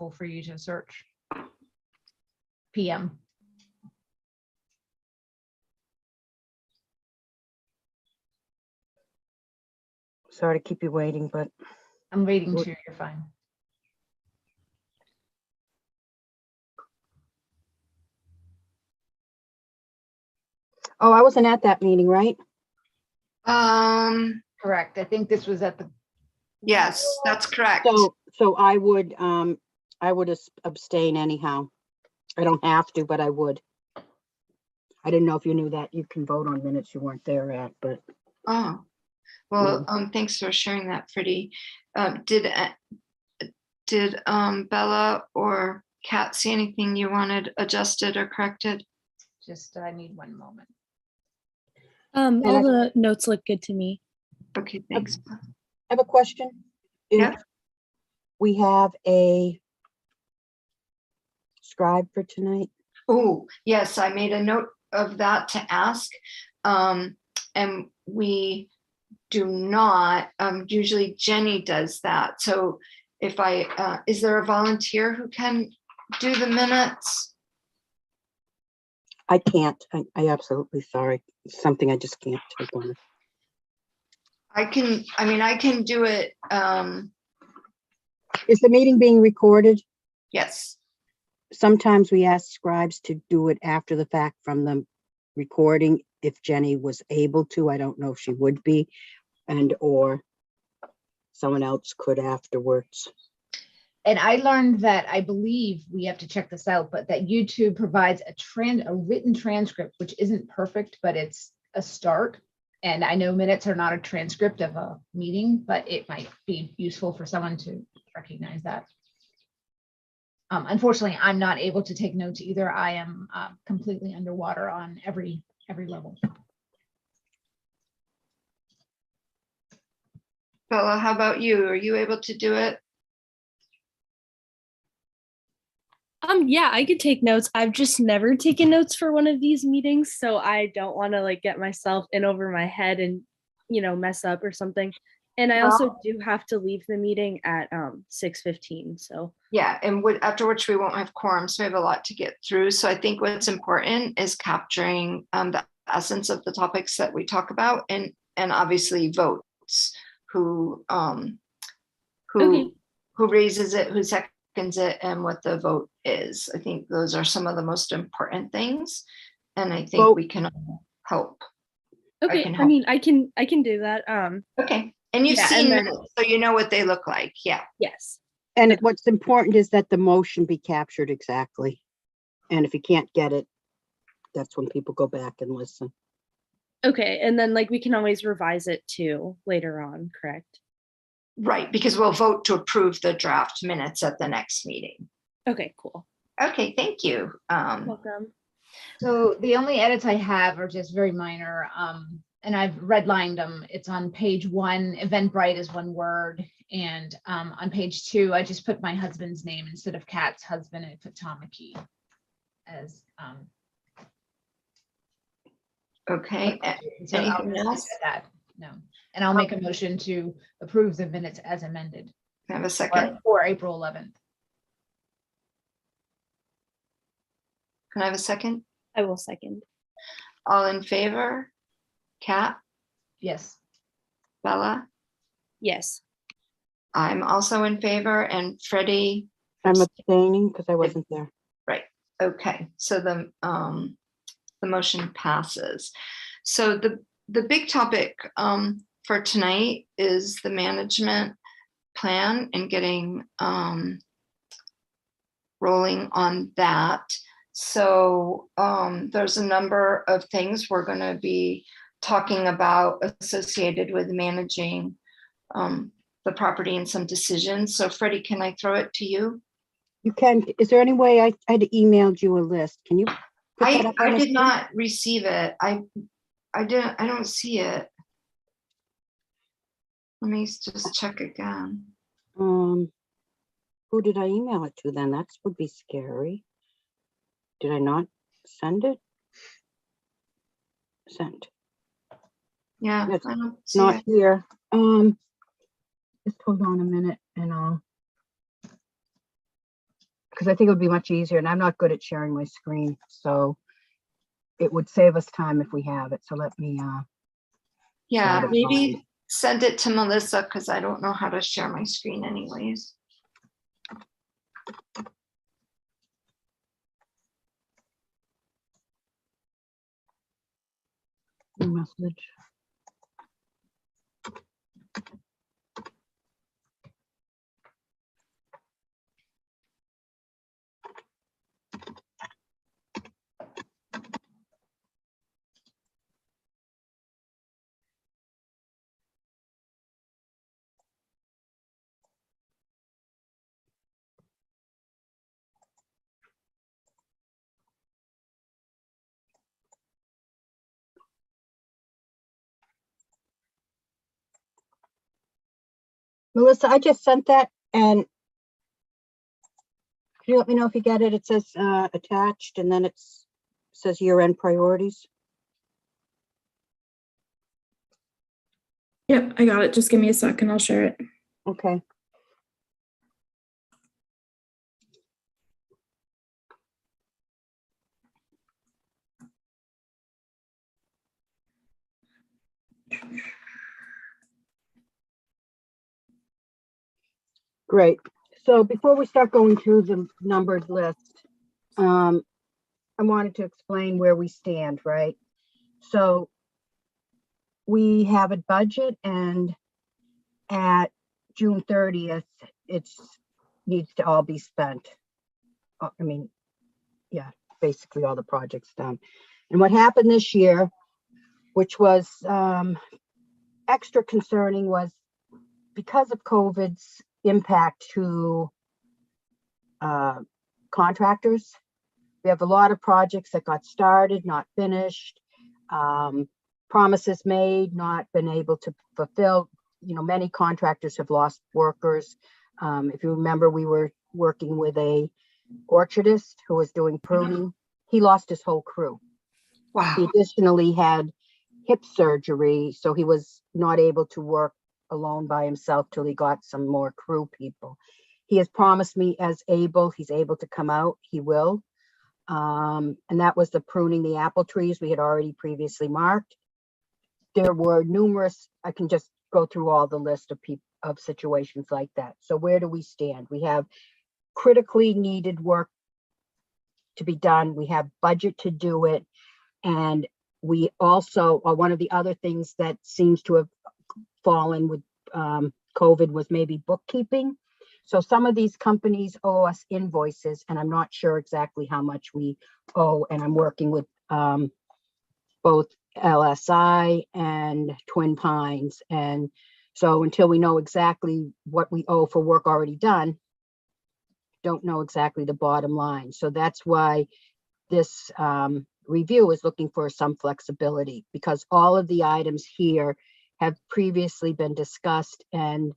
helpful for you to search. PM. Sorry to keep you waiting, but I'm waiting too, you're fine. oh, I wasn't at that meeting, right? Correct. I think this was at the, Yes, that's correct. So I would abstain anyhow. I don't have to, but I would. I didn't know if you knew that you can vote on minutes you weren't there at, but Oh, well, thanks for sharing that, Freddie. Did Bella or Kat see anything you wanted adjusted or corrected? just, I need one moment. All the notes look good to me. Okay, thanks. I have a question. Yeah. If we have a scribe for tonight. Oh, yes, I made a note of that to ask. And we do not, usually Jenny does that. So if is there a volunteer who can do the minutes? I can't. I absolutely sorry. It's something I just can't take on. I can do it. Is the meeting being recorded? Yes. Sometimes we ask scribes to do it after the fact from the recording. If Jenny was able to, I don't know if she would be, and or someone else could afterwards. And I learned that, I believe we have to check this out, but that YouTube provides a written transcript, which isn't perfect, but it's a start. And I know minutes are not a transcript of a meeting, but it might be useful for someone to recognize that. Unfortunately, I'm not able to take notes either. I am completely underwater on every level. Bella, how about you? Are you able to do it? Yeah, I could take notes. I've just never taken notes for one of these meetings, so I don't want to like get myself in over my head and, mess up or something. And I also do have to leave the meeting at 6:15. So Yeah, and after which we won't have quorum, so we have a lot to get through. So I think what's important is capturing the essence of the topics that we talk about, and obviously votes. Who raises it, who seconds it, and what the vote is. I think those are some of the most important things, and I think we can all help. okay, I can do that. Okay, and you've seen them, so you know what they look like. Yeah. Yes. And what's important is that the motion be captured exactly. And if you can't get it, that's when people go back and listen. Okay, and then we can always revise it too later on, correct? Right, because we'll vote to approve the draft minutes at the next meeting. Okay, cool. Okay, thank you. Welcome. So the only edits I have are just very minor, and I've redlined them. It's on page 1, Eventbrite is one word, and on page 2, I just put my husband's name instead of Kat's husband. I put Tom McKee as. Okay. So Anything I'll else? that. No, and I'll make a motion to approve the minutes as amended. Can I have a second? For April 11th. Can I have a second? I will second. All in favor? Kat? Yes. Bella? Yes. I'm also in favor, and Freddie? I'm abstaining because I wasn't there. Right. Okay. So the motion passes. So the big topic for tonight is the management plan and getting rolling on that. So there's a number of things we're going to be talking about associated with managing the property and some decisions. So Freddie, can I throw it to you? You can. Is there any way I had emailed you a list? Can you? I did not receive it. I don't see it. Let me just check again. Who did I email it to then? That would be scary. Did I not send it? Sent. Yeah, It's I don't see not it. here. Just hold on a minute and I'll. because I think it would be much easier, and I'm not good at sharing my screen, so it would save us time if we have it. So let me, Yeah, Got it. maybe send it to Melissa because I don't know how to share my screen anyways. message. Melissa, I just sent that, and can you let me know if you get it? It says attached, and then says year-end priorities. Yep, I got it. Just give me a second. I'll share it. Okay. Great. So before we start going through the numbered list, I wanted to explain where we stand, right? So we have a budget, and at June 30th, it's needs to all be spent. I mean, yeah, basically all the projects done. And what happened this year, which was extra concerning, was because of COVID's impact to contractors. We have a lot of projects that got started, not finished, promises made, not been able to fulfill. You know, many contractors have lost workers. If you remember, we were working with a orchardist who was doing pruning. He lost his whole crew. He Wow. additionally had hip surgery, so he was not able to work alone by himself till he got some more crew people. He has promised me he's able to come out, he will. And that was the pruning the apple trees we had already previously marked. There were numerous, I can just go through all the list of people of situations like that. So where do we stand? We have critically needed work to be done. We have budget to do it. And we also, one of the other things that seems to have fallen with COVID was maybe bookkeeping. So some of these companies owe us invoices, and I'm not sure exactly how much we owe. And I'm working with both LSI and Twin Pines. And so until we know exactly what we owe for work already done, don't know exactly the bottom line. So that's why this review is looking for some flexibility, because all of the items here have previously been discussed and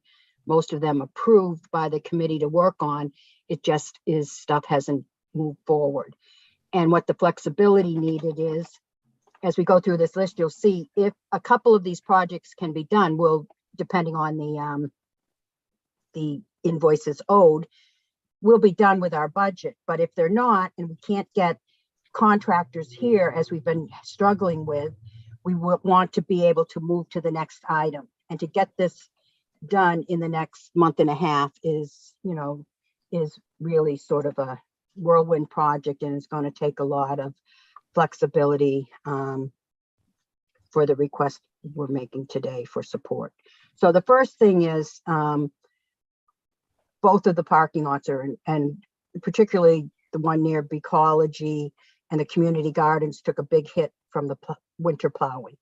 most of them approved by the committee to work on. It just is stuff hasn't moved forward. And what the flexibility needed is, as we go through this list, you'll see if a couple of these projects can be done, will, depending on the invoices owed, will be done with our budget. But if they're not, and we can't get contractors here, as we've been struggling with, we would want to be able to move to the next item. And to get this done in the next month and a half is, you know, is really sort of a whirlwind project, and it's going to take a lot of flexibility for the request we're making today for support. So the first thing is both of the parking lots are, and particularly the one near Beecology and the community gardens, took a big hit from the winter plowing.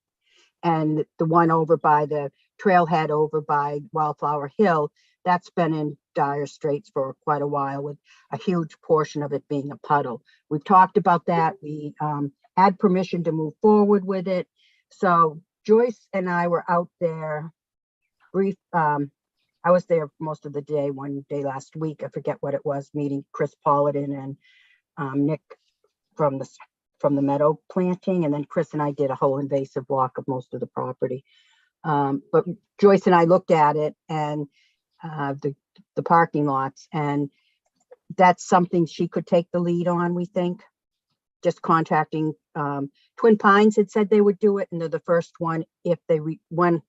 And the one over by the trailhead over by Wildflower Hill, that's been in dire straits for quite a while, with a huge portion of it being a puddle. We've talked about that. We had permission to move forward with it. So Joyce and I were out there I was there most of the day, one day last week, I forget what it was, meeting Chris Paladin and Nick from the meadow planting. And then Chris and I did a whole invasive walk of most of the property. But Joyce and I looked at it, and the parking lots, and that's something she could take the lead on, we think. Just contacting, Twin Pines had said they would do it, and they're the first one if they, when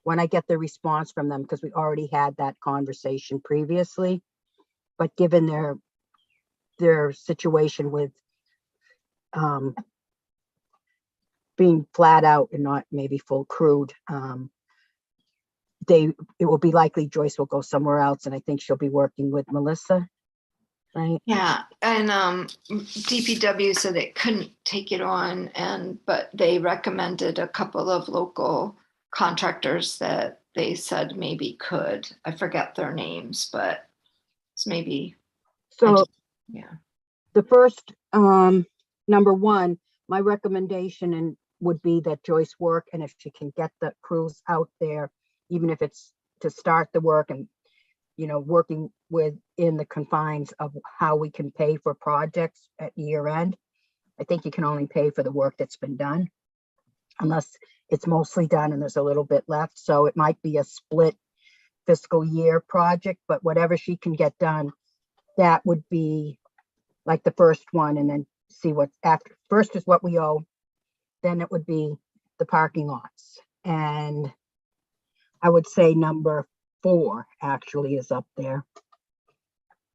I get the response from them, because we already had that conversation previously. But given their situation with being flat out and not maybe full crewed, it will be likely Joyce will go somewhere else, and I think she'll be working with Melissa, right? Yeah, and DPW said it couldn't take it on, but they recommended a couple of local contractors that they said maybe could. I forget their names, but it's maybe. So Yeah. the first, number one, my recommendation would be that Joyce work, and if she can get the crews out there, even if it's to start the work and, working within the confines of how we can pay for projects at year end. I think you can only pay for the work that's been done, unless it's mostly done and there's a little bit left. So it might be a split fiscal year project, but whatever she can get done, that would be like the first one, and then see what's after. First is what we owe, then it would be the parking lots. And I would say number 4 actually is up there.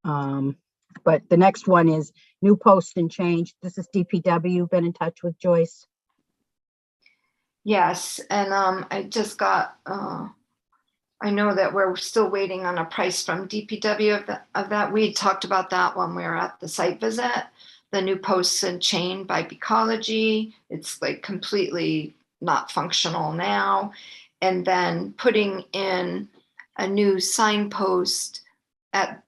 But the next one is new post and change. This is DPW, been in touch with Joyce. Yes, and I just got, I know that we're still waiting on a price from DPW of that. We talked about that when we were at the site visit. The new posts and chain by Ecology. It's like completely not functional now. And then putting in a new signpost at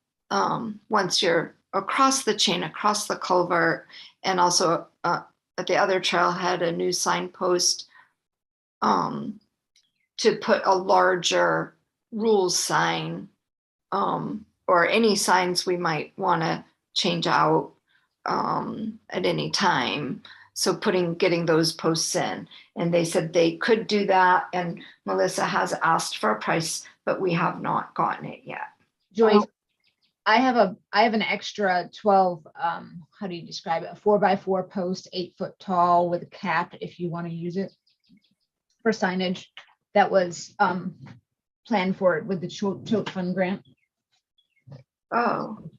once you're across the chain, across the culvert, and also at the other trailhead, a new signpost to put a larger rules sign, or any signs we might want to change out at any time. So getting those posts in, and they said they could do that. And Melissa has asked for a price, but we have not gotten it yet. Joyce, I have an extra 12, how do you describe it? A 4x4 post, 8 foot tall with a cap if you want to use it for signage. That was planned for it with the Choate Fund grant. Oh,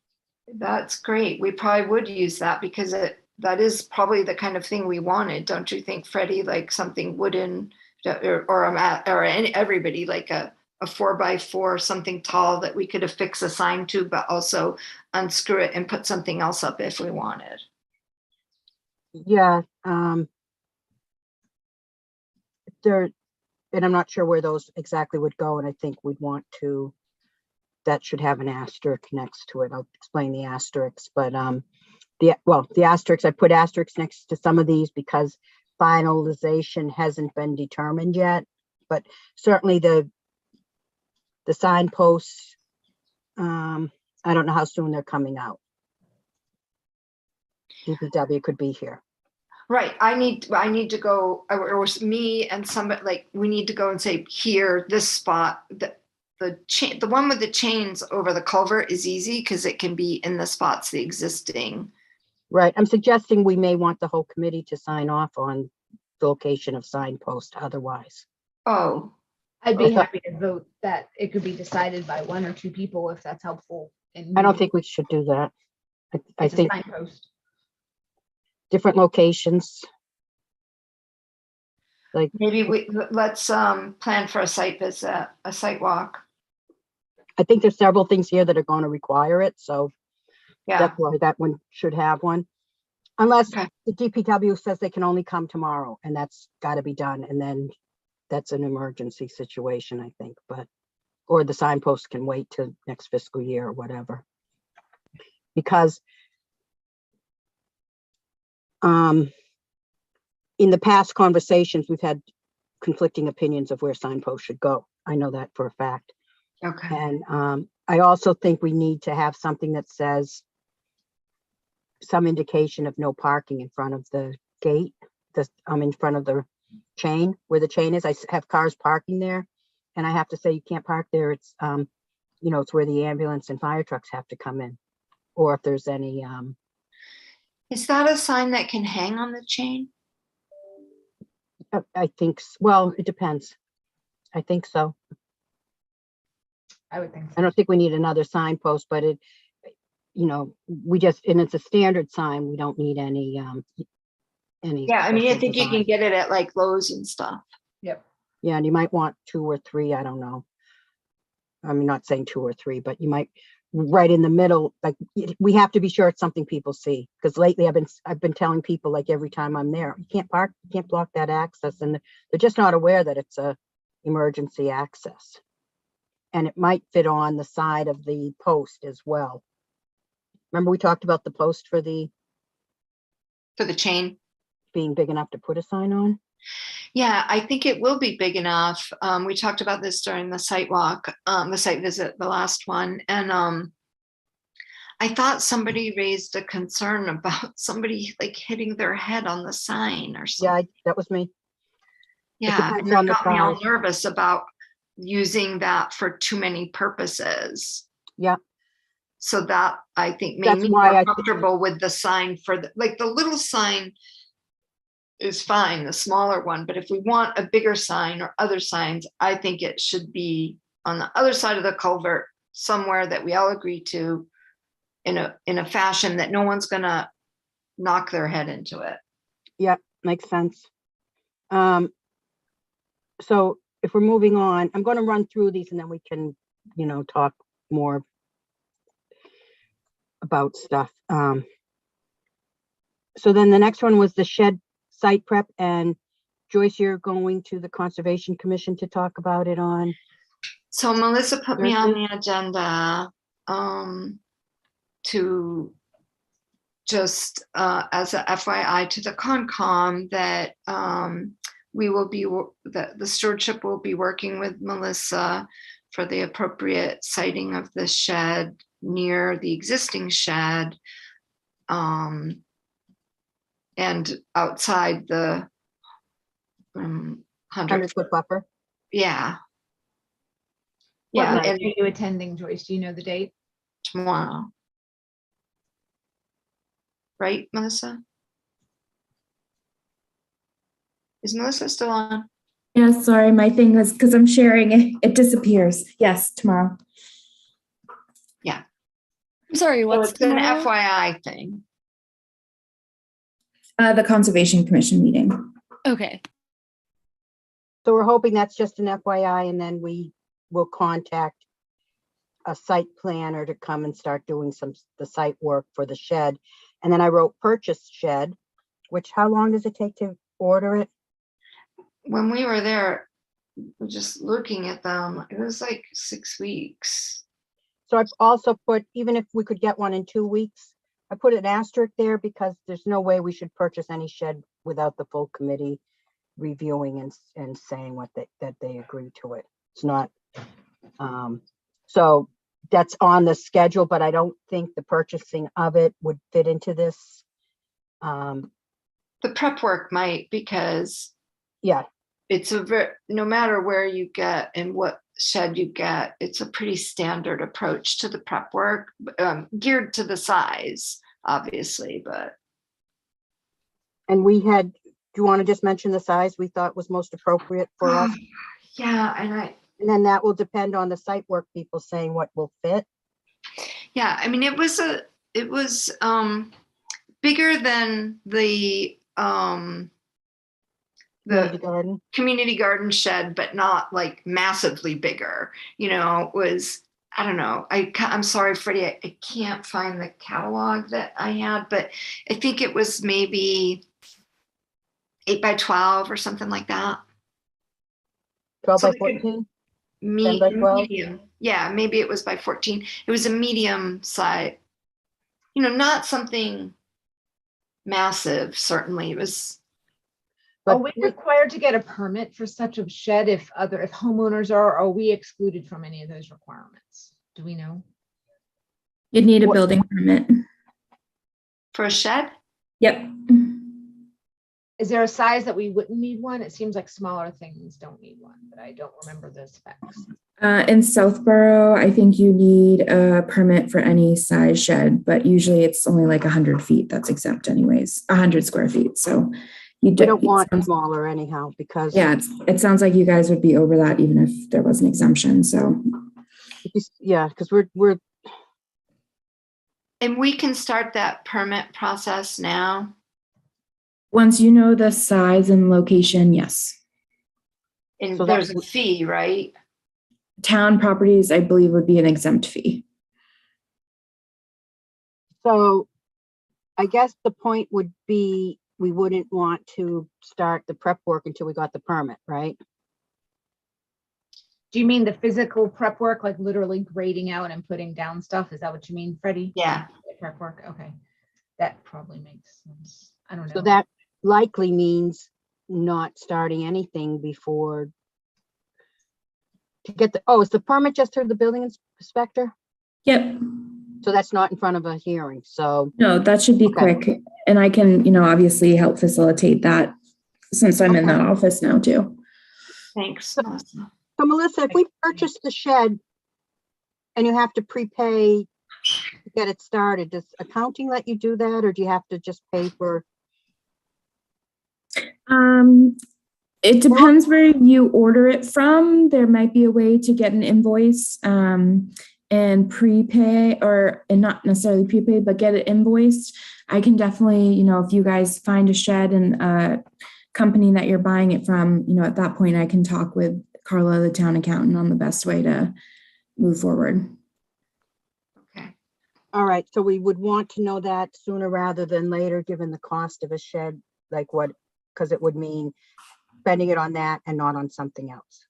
that's great. We probably would use that because that is probably the kind of thing we wanted. Don't you think, Freddie? Like something wooden, or everybody, like a 4x4, something tall that we could affix a sign to, but also unscrew it and put something else up if we wanted. Yeah. And I'm not sure where those exactly would go. And I think we'd want to, that should have an asterisk next to it. I'll explain the asterisks, but the asterisks, I put asterisks next to some of these because finalization hasn't been determined yet, but certainly the signposts, I don't know how soon they're coming out. DPW could be here. Right. I need to go, or me and somebody, like, we need to go and say, here, this spot, the one with the chains over the culvert is easy because it can be in the spots, the existing. Right. I'm suggesting we may want the whole committee to sign off on the location of signpost otherwise. Oh, I'd be happy to vote that it could be decided by 1 or 2 people if that's helpful. I don't think we should do that. I think signpost. Different locations. Like maybe let's plan for a site visit, a site walk. I think there's several things here that are going to require it. So Yeah. that's why that one should have one. Unless Okay. the DPW says they can only come tomorrow, and that's got to be done. And then that's an emergency situation, I think, or the signpost can wait till next fiscal year or whatever. Because in the past conversations, we've had conflicting opinions of where signposts should go. I know that for a fact. Okay. And I also think we need to have something that says some indication of no parking in front of the gate. In front of the chain, where the chain is. I have cars parking there, and I have to say you can't park there. It's you know, it's where the ambulance and fire trucks have to come in. Or if there's any, Is that a sign that can hang on the chain? I think, well, it depends. I think so. I would think I so. don't think we need another signpost, but it, you know, we just, and it's a standard sign. We don't need any, Yeah, I mean, I special think you can design. get it at like Lowe's and stuff. Yep. Yeah, and you might want 2 or 3, I don't know. I'm not saying 2 or 3, but you might right in the middle, like we have to be sure it's something people see. Because lately I've been telling people like every time I'm there, you can't park, you can't block that access. And they're just not aware that it's a emergency access. And it might fit on the side of the post as well. Remember we talked about the post for the For the chain. being big enough to put a sign on? Yeah, I think it will be big enough. We talked about this during the site walk, the site visit, the last one. And I thought somebody raised a concern about somebody like hitting their head on the sign or Yeah, something. that was me. Yeah, depends and on that the got me all size. nervous about using that for too many purposes. Yeah. So that I think made That's me why more I thi- comfortable with the sign for the, like the little sign is fine, the smaller one, but if we want a bigger sign or other signs, I think it should be on the other side of the culvert somewhere that we all agree to in a fashion that no one's gonna knock their head into it. Yeah, makes sense. So if we're moving on, I'm going to run through these and then we can, you know, talk more about stuff. So then the next one was the shed site prep, and Joyce, you're going to the Conservation Commission to talk about it on. So Melissa put me on Thursday? the agenda to just as a FYI to the Concom that we will be, that the stewardship will be working with Melissa for the appropriate siting of the shed near the existing shed and outside the 100-foot buffer. Yeah. What Yeah, night and are you attending, Joyce? Do you know the date? tomorrow. Right, Melissa? Is Melissa still on? Yeah, sorry, my thing was because I'm sharing it, it disappears. Yes, tomorrow. I'm sorry, So what's it's an tomorrow? FYI thing. The Conservation Commission meeting. Okay. So we're hoping that's just an FYI, and then we will contact a site planner to come and start doing the site work for the shed. And then I wrote purchase shed, which how long does it take to order it? When we were there, just looking at them, it was like 6 weeks. So I've also put, even if we could get one in 2 weeks, I put an asterisk there because there's no way we should purchase any shed without the full committee reviewing and saying that they agree to it. It's not, so that's on the schedule, but I don't think the purchasing of it would fit into this. The prep work might, because Yeah, it's no matter where you get and what shed you get, it's a pretty standard approach to the prep work, geared to the size, obviously, but. and we had, do you want to just mention the size we thought was most appropriate for us? Yeah, And then that will depend on the site work people saying what will fit. yeah, I mean, it was bigger than the Community garden. community garden shed, but not like massively bigger. You know, it was, I don't know. I'm sorry, Freddie, I can't find the catalog that I had, but I think it was maybe 8 by 12 or something like that. 12 So by we could 14? 10 by 12? Medium. Yeah, maybe it was by 14. It was a medium size, you know, not something massive, certainly. It was, Are But we required to get a permit for such a shed if homeowners are we excluded from any of those requirements? Do we know? You'd need a What- building permit. for a shed. Yep. Is there a size that we wouldn't need one? It seems like smaller things don't need one, but I don't remember the specs. In Southborough, I think you need a permit for any size shed, but usually it's only like 100 feet. That's exempt anyways, 100 square feet. So you We don't it want sounds- smaller anyhow, because Yeah, it sounds like you guys would be over that even if there was an exemption. So yeah, because we're And we can start that permit process now. once you know the size and location, yes. And So there's that's- a fee, right? Town properties, I believe, would be an exempt fee. so I guess the point would be we wouldn't want to start the prep work until we got the permit, right? Do you mean the physical prep work, like literally grading out and putting down stuff? Is that what you mean, Freddie? Yeah. Prep work, okay. That probably makes sense. I don't know. So that likely means not starting anything before to get the, oh, is the permit just through the building inspector? Yep. So that's not in front of a hearing, so, No, that should be Okay. quick. And I can, obviously help facilitate that since I'm in that office now too. Thanks, So- Melissa. so Melissa, if we purchase the shed and you have to prepay to get it started, does accounting let you do that, or do you have to just pay for? It depends where you order it from. There might be a way to get an invoice and prepay, and not necessarily prepay, but get it invoiced. I can definitely, if you guys find a shed and a company that you're buying it from, at that point I can talk with Carla, the town accountant, on the best way to move forward. Okay. All right, so we would want to know that sooner rather than later, given the cost of a shed, like what, because it would mean spending it on that and not on something else.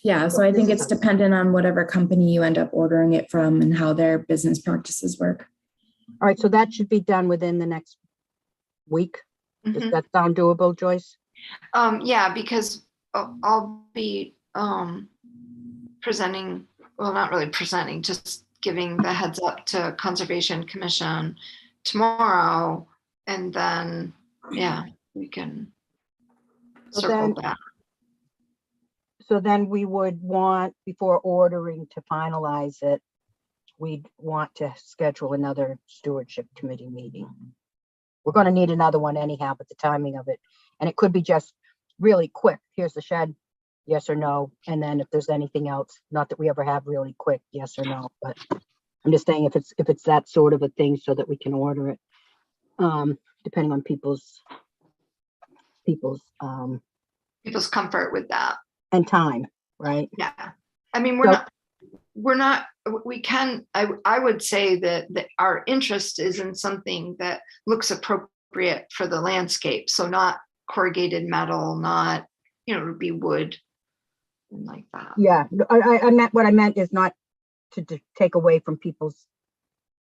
Yeah, so I think it's dependent on whatever company you end up ordering it from and how their business practices work. All right, so that should be done within the next week. Does Mhm. that sound doable, Joyce? Yeah, because I'll be presenting, well, not really presenting, just giving the heads up to Conservation Commission tomorrow. And then, yeah, we can So circle then- back. So then we would want, before ordering to finalize it, we'd want to schedule another stewardship committee meeting. We're going to need another one anyhow, but the timing of it, and it could be just really quick. Here's the shed, yes or no. And then if there's anything else, not that we ever have really quick, yes or no, but I'm just saying if it's that sort of a thing so that we can order it, depending on people's People's comfort with that. and time, right? Yeah. I mean, So- we can, I would say that our interest is in something that looks appropriate for the landscape. So not corrugated metal, not, it would be wood and like that. Yeah, I meant, what I meant is not to take away from people's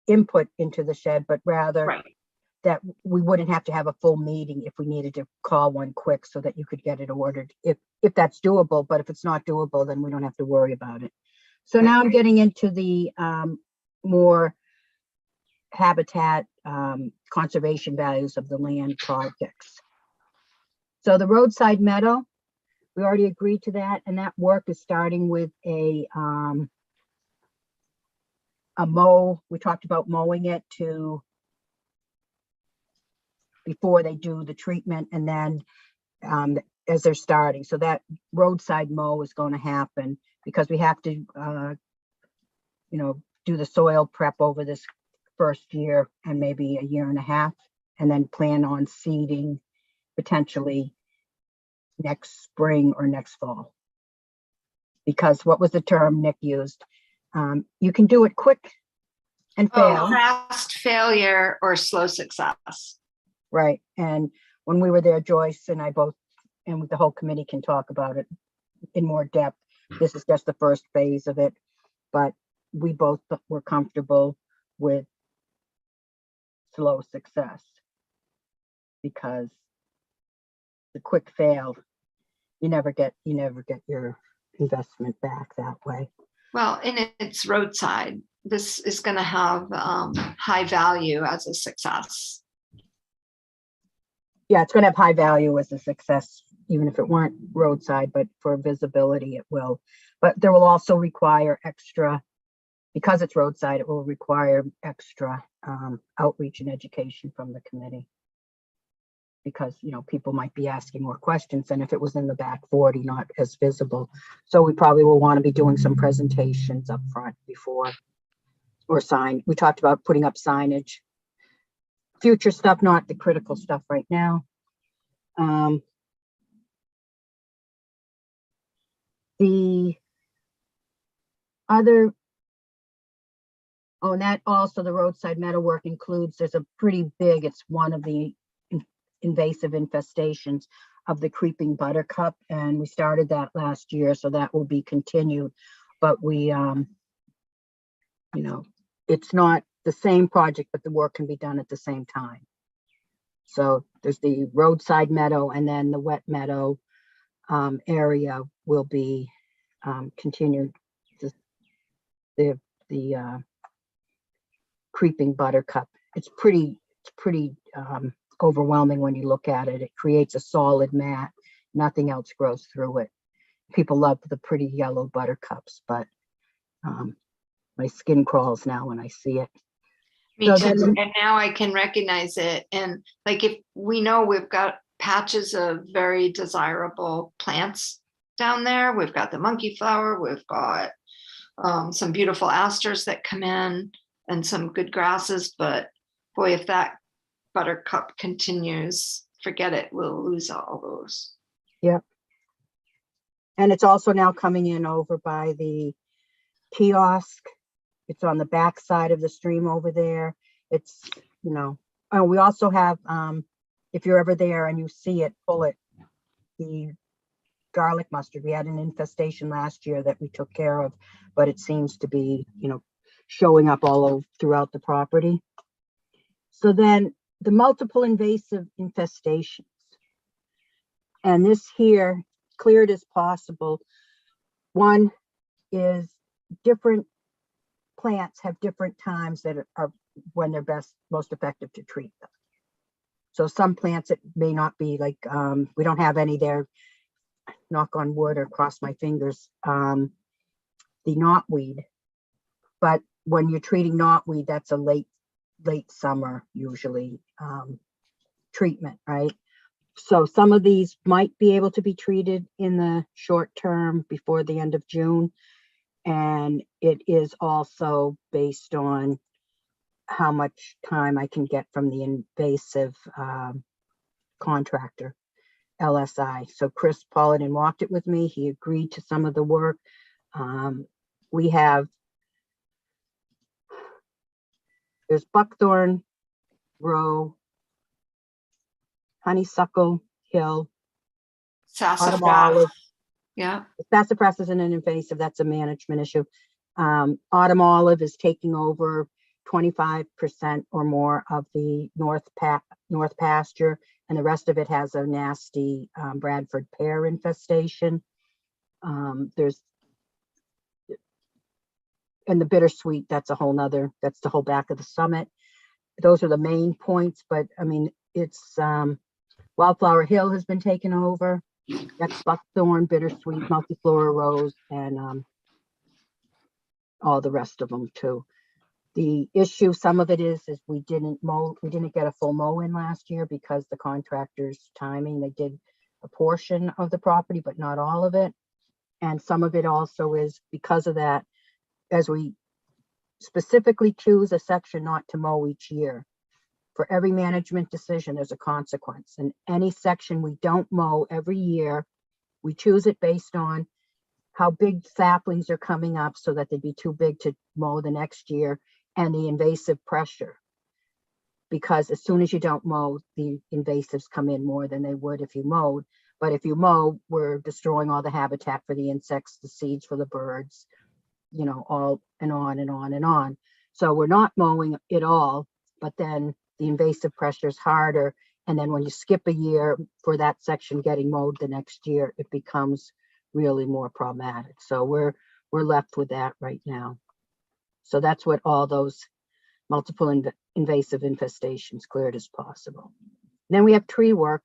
input into the shed, but rather Right. that we wouldn't have to have a full meeting if we needed to call one quick so that you could get it ordered, if that's doable. But if it's not doable, then we don't have to worry about it. So now I'm getting into the more habitat conservation values of the land projects. So the roadside meadow, we already agreed to that, and that work is starting with a mow. We talked about mowing it before they do the treatment, and then as they're starting. So that roadside mow is going to happen because we have to, do the soil prep over this first year and maybe a year and a half, and then plan on seeding potentially next spring or next fall. Because what was the term Nick used? You can do it quick and fail. Fast failure or slow success. Right. And when we were there, Joyce and I both, and the whole committee can talk about it in more depth. This is just the first phase of it, but we both were comfortable with slow success because the quick fail, you never get your investment back that way. Well, and it's roadside. This is going to have high value as a success. Yeah, it's gonna have high value as a success, even if it weren't roadside, but for visibility, it will. But there will also require extra, because it's roadside, it will require extra outreach and education from the committee. Because, you know, people might be asking more questions than if it was in the back 40, not as visible. So we probably will want to be doing some presentations up front before, or sign. We talked about putting up signage. Future stuff, not the critical stuff right now. The other, oh, and that also the roadside meadowwork includes, there's a pretty big, it's one of the invasive infestations of the creeping buttercup, and we started that last year, so that will be continued. But we, you know, it's not the same project, but the work can be done at the same time. So there's the roadside meadow, and then the wet meadow area will be continued. The creeping buttercup. It's pretty overwhelming when you look at it. It creates a solid mat. Nothing else grows through it. People love the pretty yellow buttercups, but my skin crawls now when I see it. Me So too. then- And now I can recognize it. And like, if we know we've got patches of very desirable plants down there, we've got the monkey flower, we've got some beautiful asters that come in and some good grasses. But boy, if that buttercup continues, forget it, we'll lose all those. Yep. And it's also now coming in over by the kiosk. It's on the back side of the stream over there. It's, you know, oh, we also have, if you're ever there and you see it, pull it, the garlic mustard. We had an infestation last year that we took care of, but it seems to be, you know, showing up all over throughout the property. So then the multiple invasive infestations. And this here, cleared as possible. One is different plants have different times that are when they're most effective to treat them. So some plants, it may not be like, we don't have any there, knock on wood or cross my fingers, the knotweed. But when you're treating knotweed, that's a late summer usually treatment, right? So some of these might be able to be treated in the short term before the end of June. And it is also based on how much time I can get from the invasive contractor, LSI. So Chris Paladin walked it with me. He agreed to some of the work. We have, there's buckthorn row, honeysuckle hill, autumn Sassafras. olive. Yeah. Sassafras isn't an invasive, that's a management issue. Autumn olive is taking over 25% or more of the north pasture, and the rest of it has a nasty Bradford pear infestation. There's, and the bittersweet, that's a whole nother, that's the whole back of the summit. Those are the main points, but I mean, it's Wildflower Hill has been taken over. That's buckthorn, bittersweet, multiflora rose, and all the rest of them too. The issue, some of it is we didn't get a full mow in last year because the contractor's timing, they did a portion of the property, but not all of it. And some of it also is because of that, as we specifically choose a section not to mow each year. For every management decision, there's a consequence. And any section we don't mow every year, we choose it based on how big saplings are coming up so that they'd be too big to mow the next year, and the invasive pressure. Because as soon as you don't mow, the invasives come in more than they would if you mowed. But if you mow, we're destroying all the habitat for the insects, the seeds for the birds, you know, all and on and on and on. So we're not mowing it all, but then the invasive pressure is harder. And then when you skip a year for that section getting mowed the next year, it becomes really more problematic. So we're left with that right now. So that's what all those multiple invasive infestations cleared as possible. Then we have tree work.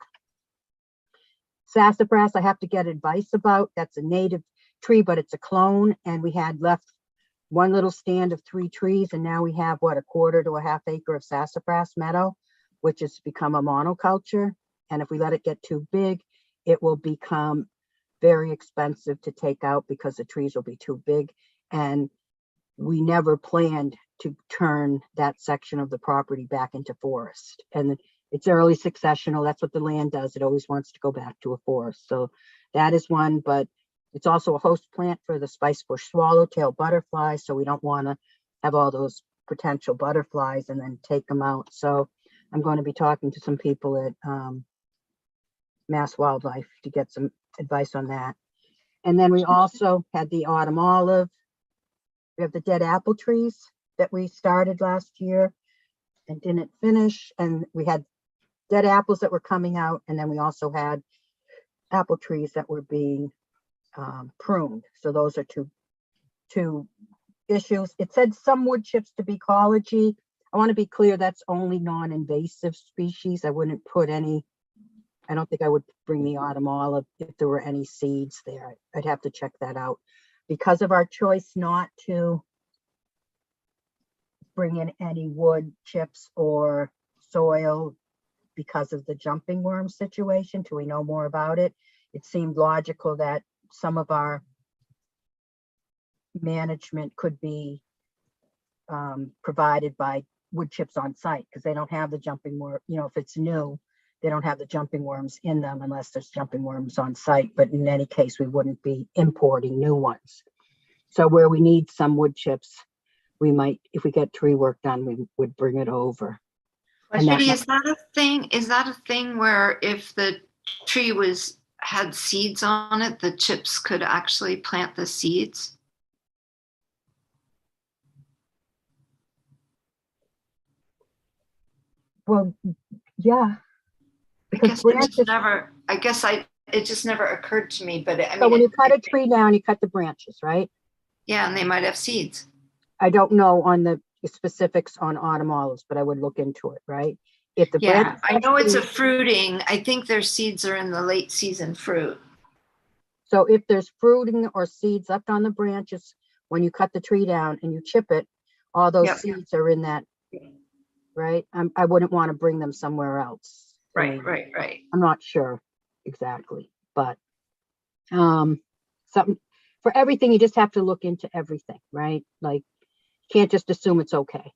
Sassafras, I have to get advice about. That's a native tree, but it's a clone. And we had left one little stand of 3 trees. And now we have what, a quarter to a half acre of sassafras meadow, which has become a monoculture. And if we let it get too big, it will become very expensive to take out because the trees will be too big. And we never planned to turn that section of the property back into forest. And it's early successional. That's what the land does. It always wants to go back to a forest. So that is one, but it's also a host plant for the spice bush swallowtail butterfly. So we don't want to have all those potential butterflies and then take them out. So I'm going to be talking to some people at Mass Wildlife to get some advice on that. And then we also had the autumn olive. We have the dead apple trees that we started last year and didn't finish. And we had dead apples that were coming out. And then we also had apple trees that were being pruned. So those are two issues. It said some wood chips to be ecology. I want to be clear, that's only non-invasive species. I wouldn't put any, I don't think I would bring the autumn olive if there were any seeds there. I'd have to check that out. Because of our choice not to bring in any wood chips or soil because of the jumping worm situation, till we know more about it, it seemed logical that some of our management could be provided by wood chips on site, because they don't have the jumping worm, you know, if it's new, they don't have the jumping worms in them unless there's jumping worms on site. But in any case, we wouldn't be importing new ones. So where we need some wood chips, we might, if we get tree work done, we would bring it over. And that Judy, is that a thing? Is that a thing where if the tree had seeds on it, the chips could actually plant the seeds? Well, yeah. Because It just never occurred to me, but I mean. So when you cut a tree down, you cut the branches, right? Yeah, and they might have seeds. I don't know on the specifics on autumn olives, but I would look into it, right? If the Yeah, branches I have know it's a seeds- fruiting. I think their seeds are in the late season fruit. So if there's fruiting or seeds left on the branches, when you cut the tree down and you chip it, all those Yep. seeds are in that, right? I wouldn't want to bring them somewhere else. I Right, mean, right. I'm not sure exactly, but something for everything, you just have to look into everything, right? Like, you can't just assume it's okay.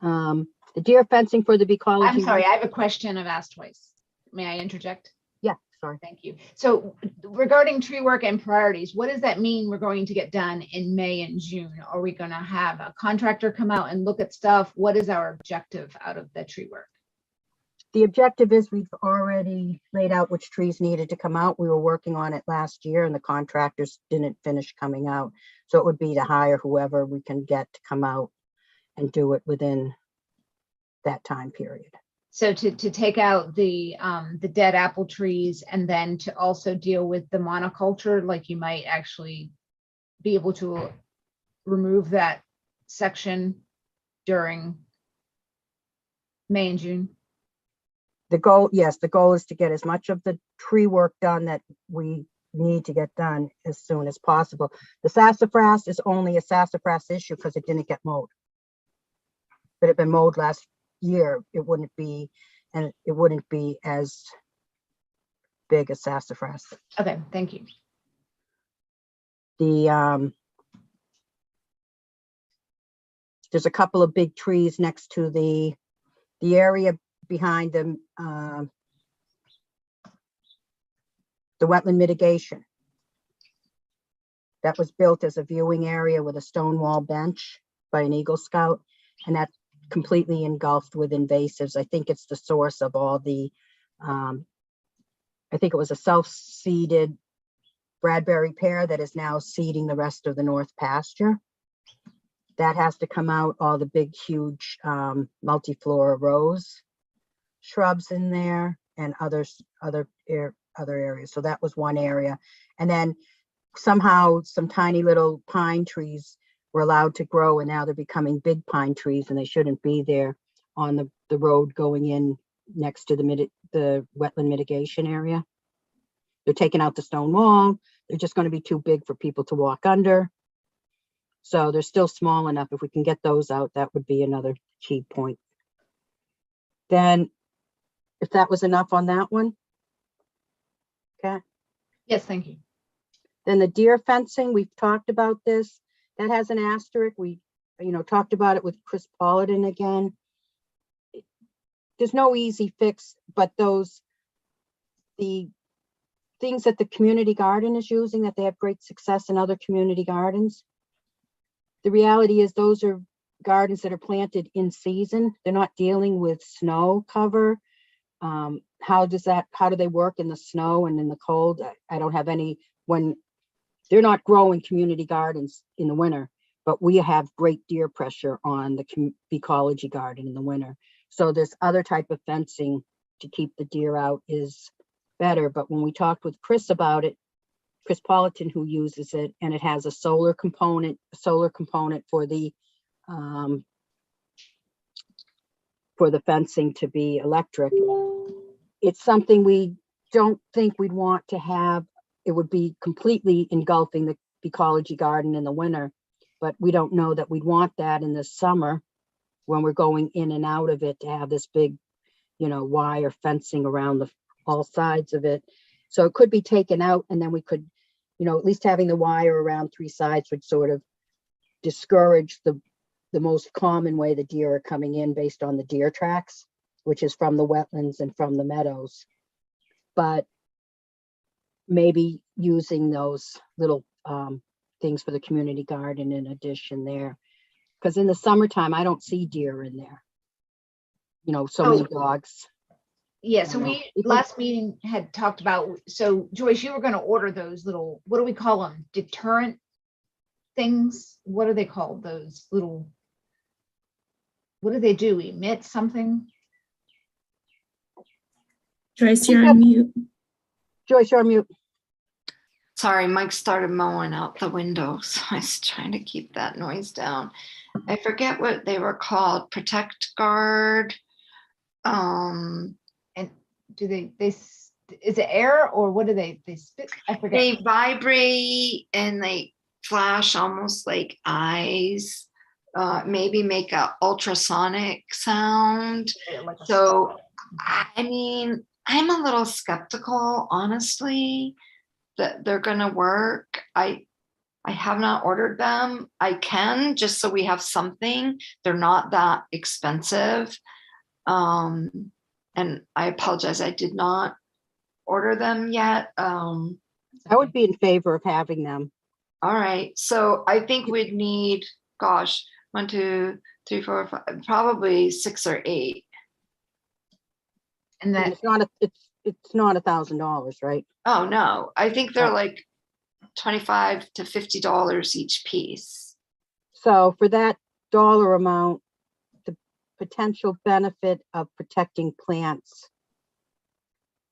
The deer fencing for the ecology. I'm sorry, I have a question I've asked twice. May I interject? Yeah, sorry. Thank you. So regarding tree work and priorities, what does that mean we're going to get done in May and June? Are we going to have a contractor come out and look at stuff? What is our objective out of the tree work? The objective is we've already laid out which trees needed to come out. We were working on it last year and the contractors didn't finish coming out. So it would be to hire whoever we can get to come out and do it within that time period. So to take out the dead apple trees and then to also deal with the monoculture, like you might actually be able to remove that section during May and June. The goal, yes, the goal is to get as much of the tree work done that we need to get done as soon as possible. The sassafras is only a sassafras issue because it didn't get mowed. If it had been mowed last year, it wouldn't be, and it wouldn't be as big as sassafras. Okay, thank you. There's a couple of big trees next to the area behind the wetland mitigation that was built as a viewing area with a stone wall bench by an Eagle Scout, and that's completely engulfed with invasives. I think it's the source of all the I think it was a self-seeded Bradbury pear that is now seeding the rest of the north pasture. That has to come out. All the big huge multiflora rose shrubs in there and other areas. So that was one area. And then somehow some tiny little pine trees were allowed to grow, and now they're becoming big pine trees, and they shouldn't be there on the road going in next to the wetland mitigation area. They're taking out the stone wall. They're just going to be too big for people to walk under. So they're still small enough. If we can get those out, that would be another key point. Then, if that was enough on that one. Okay. Yes, thank you. Then the deer fencing, we've talked about this. That has an asterisk. We, talked about it with Chris Paladin again. There's no easy fix, but the things that the community garden is using, that they have great success in other community gardens. The reality is those are gardens that are planted in season. They're not dealing with snow cover. How do they work in the snow and in the cold? I don't have any, when they're not growing community gardens in the winter, but we have great deer pressure on the ecology garden in the winter. So this other type of fencing to keep the deer out is better. But when we talked with Chris about it, Chris Paladin, who uses it, and it has a solar component for the fencing to be electric. It's something we don't think we'd want to have. It would be completely engulfing the ecology garden in the winter, but we don't know that we'd want that in the summer when we're going in and out of it to have this big, wire fencing around all sides of it. So it could be taken out, and then we could, at least having the wire around three sides would sort of discourage the most common way the deer are coming in based on the deer tracks, which is from the wetlands and from the meadows. But maybe using those little things for the community garden in addition there. Because in the summertime, I don't see deer in there. So many dogs. Yeah, so we last meeting had talked about, so Joyce, you were going to order those little, what do we call them? Deterrent things? What are they called? Those little, what do they do? Emit something? Joyce, you're on mute. Joyce, you're on mute. Sorry, Mike started mowing out the window, so I was trying to keep that noise down. I forget what they were called. Protect Guard. And do they is it air or what do they spit? I forget. They vibrate and they flash almost like eyes. Maybe make a ultrasonic sound. Like a So, I mean, I'm a little skeptical, honestly, that they're gonna work. I have not ordered them. I can, just so we have something. They're not that expensive. And I apologize, I did not order them yet. I would be in favor of having them. All right, so I think we'd need, gosh, 1, 2, 3, 4, 5, probably 6 or 8. And that It's not $1,000, right? Oh, no, I think they're like $25 to $50 each piece. So for that dollar amount, the potential benefit of protecting plants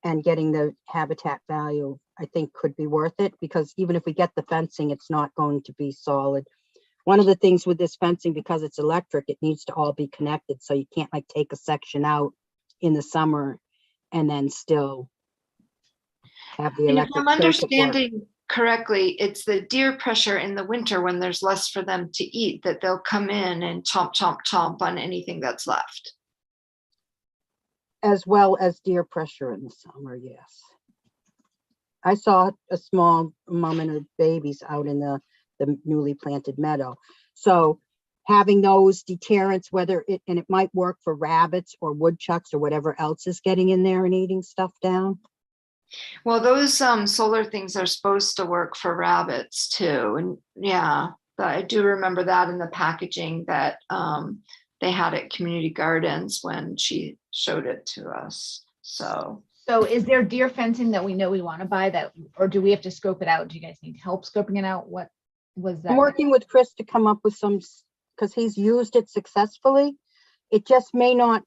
and getting the habitat value, I think could be worth it, because even if we get the fencing, it's not going to be solid. One of the things with this fencing, because it's electric, it needs to all be connected. So you can't like take a section out in the summer and then still have the And if electric. I'm understanding correctly, it's the deer pressure in the winter when there's less for them to eat that they'll come in and chomp, chomp, chomp on anything that's left. As well as deer pressure in the summer, yes. I saw a small mom and her babies out in the newly planted meadow. So having those deterrents, and it might work for rabbits or woodchucks or whatever else is getting in there and eating stuff down. Well, those solar things are supposed to work for rabbits too. And yeah, I do remember that in the packaging that they had at Community Gardens when she showed it to us. So is there deer fencing that we know we want to buy that, or do we have to scope it out? Do you guys need help scoping it out? What was that? I'm working with Chris to come up with some, because he's used it successfully. It just may not.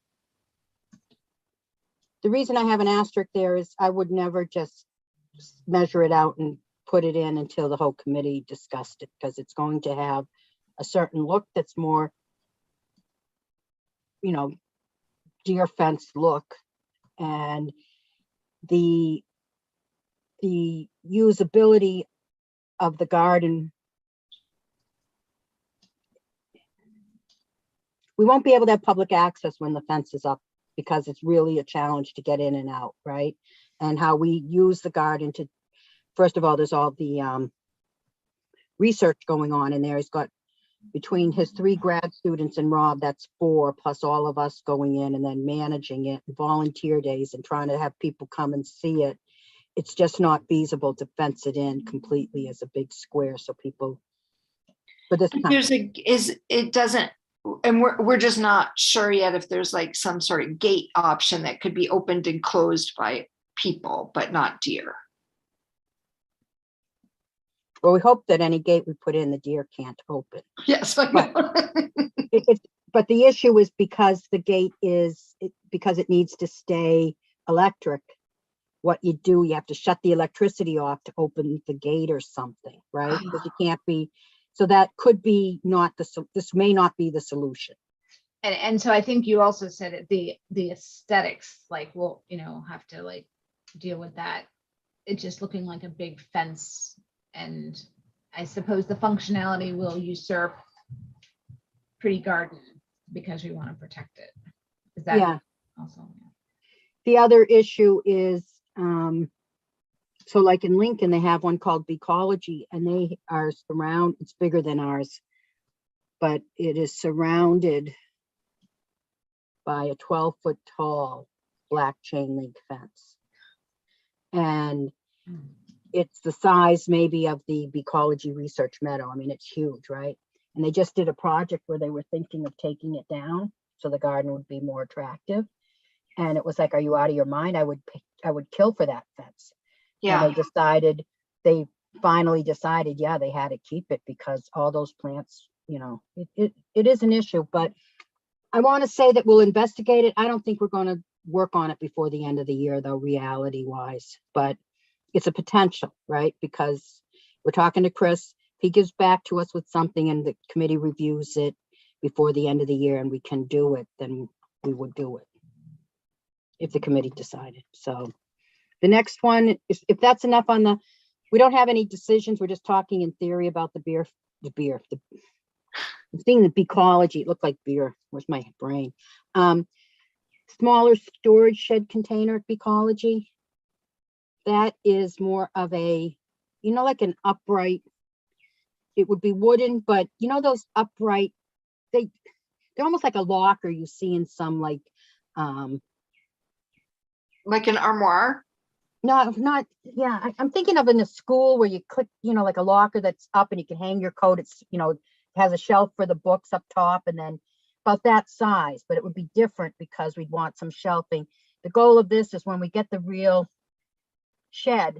The reason I have an asterisk there is I would never just measure it out and put it in until the whole committee discussed it, because it's going to have a certain look that's more, deer fence look. and the usability of the garden. We won't be able to have public access when the fence is up because it's really a challenge to get in and out, right? And how we use the garden to, first of all, there's all the research going on in there. He's got, between his 3 grad students and Rob, that's 4, plus all of us going in and then managing it, volunteer days and trying to have people come and see it. It's just not feasible to fence it in completely as a big square. So people, for this time, It doesn't, and we're just not sure yet if there's like some sort of gate option that could be opened and closed by people, but not deer. well, we hope that any gate we put in, the deer can't open. Yes, I know. But the issue is because the gate is, because it needs to stay electric, what you do, you have to shut the electricity off to open the gate or something, right? Because you can't be, so that could be not this may not be the solution. And so I think you also said it, the aesthetics, like, we'll, have to like deal with that. It's just looking like a big fence. And I suppose the functionality will usurp pretty garden because we want to protect it. Is that Yeah. also? The other issue is, so like in Lincoln, they have one called Beecology, and they are it's bigger than ours, but it is surrounded by a 12-foot tall black chain link fence. And it's the size maybe of the Beecology Research Meadow. I mean, it's huge, right? And they just did a project where they were thinking of taking it down so the garden would be more attractive. And it was like, are you out of your mind? I would kill for that fence. Yeah. And they finally decided, yeah, they had to keep it because all those plants, it is an issue. But I want to say that we'll investigate it. I don't think we're going to work on it before the end of the year, though, reality wise. But it's a potential, right? Because we're talking to Chris. If he gives back to us with something and the committee reviews it before the end of the year and we can do it, then we would do it if the committee decided. So the next one is, if that's enough on we don't have any decisions. We're just talking in theory about I'm seeing the Beecology. It looked like beer. Where's my brain? Smaller storage shed container at Beecology. That is more of a, like an upright, it would be wooden, but those upright, they're almost like a locker you see in some like an armoire. No, not, yeah, I'm thinking of in a school where you click, like a locker that's up and you can hang your coat. It's, it has a shelf for the books up top and then about that size, but it would be different because we'd want some shelving. The goal of this is when we get the real shed,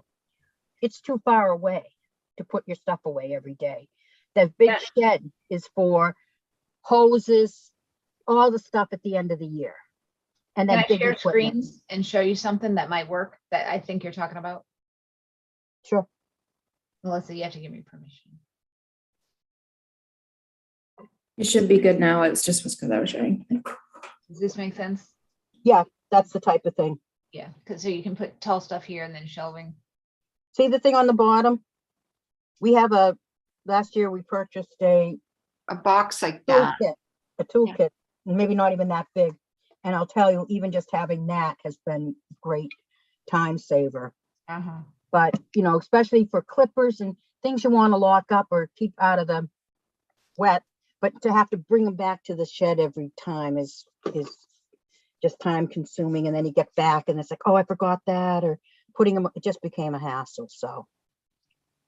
it's too far away to put your stuff away every day. The big shed is for hoses, all the stuff at the end of the year. And then Can I share equipment. screens and show you something that might work that I think you're talking about? Sure. Melissa, you have to give me permission. It should be good now. It's just because I was sharing. Does this make sense? Yeah, that's the type of thing. Yeah, because so you can put tall stuff here and then shelving. See the thing on the bottom? We have last year we purchased a box like that. toolkit, maybe not even that big. And I'll tell you, even just having that has been great time saver. But, especially for clippers and things you want to lock up or keep out of the wet, but to have to bring them back to the shed every time is just time consuming. And then you get back and it's like, oh, I forgot that, or putting them, it just became a hassle. So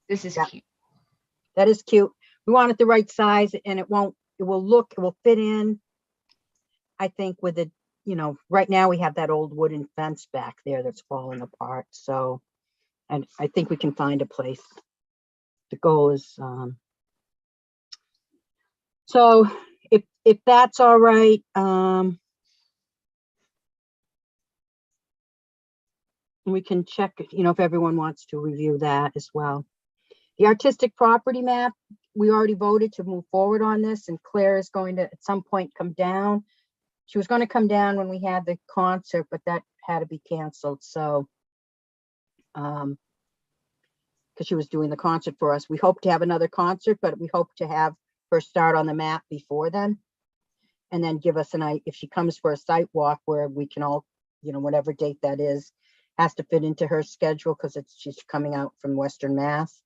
this is cute. That is cute. We want it the right size and it will fit in. I think with it, right now we have that old wooden fence back there that's falling apart. So, and I think we can find a place. The goal is, so if that's all right, we can check, if everyone wants to review that as well. The artistic property map, we already voted to move forward on this, and Claire is going to at some point come down. She was going to come down when we had the concert, but that had to be canceled, so because she was doing the concert for us. We hope to have another concert, but we hope to have her start on the map before then. And then give us if she comes for a site walk where we can all, whatever date that is, has to fit into her schedule because she's coming out from Western Mass.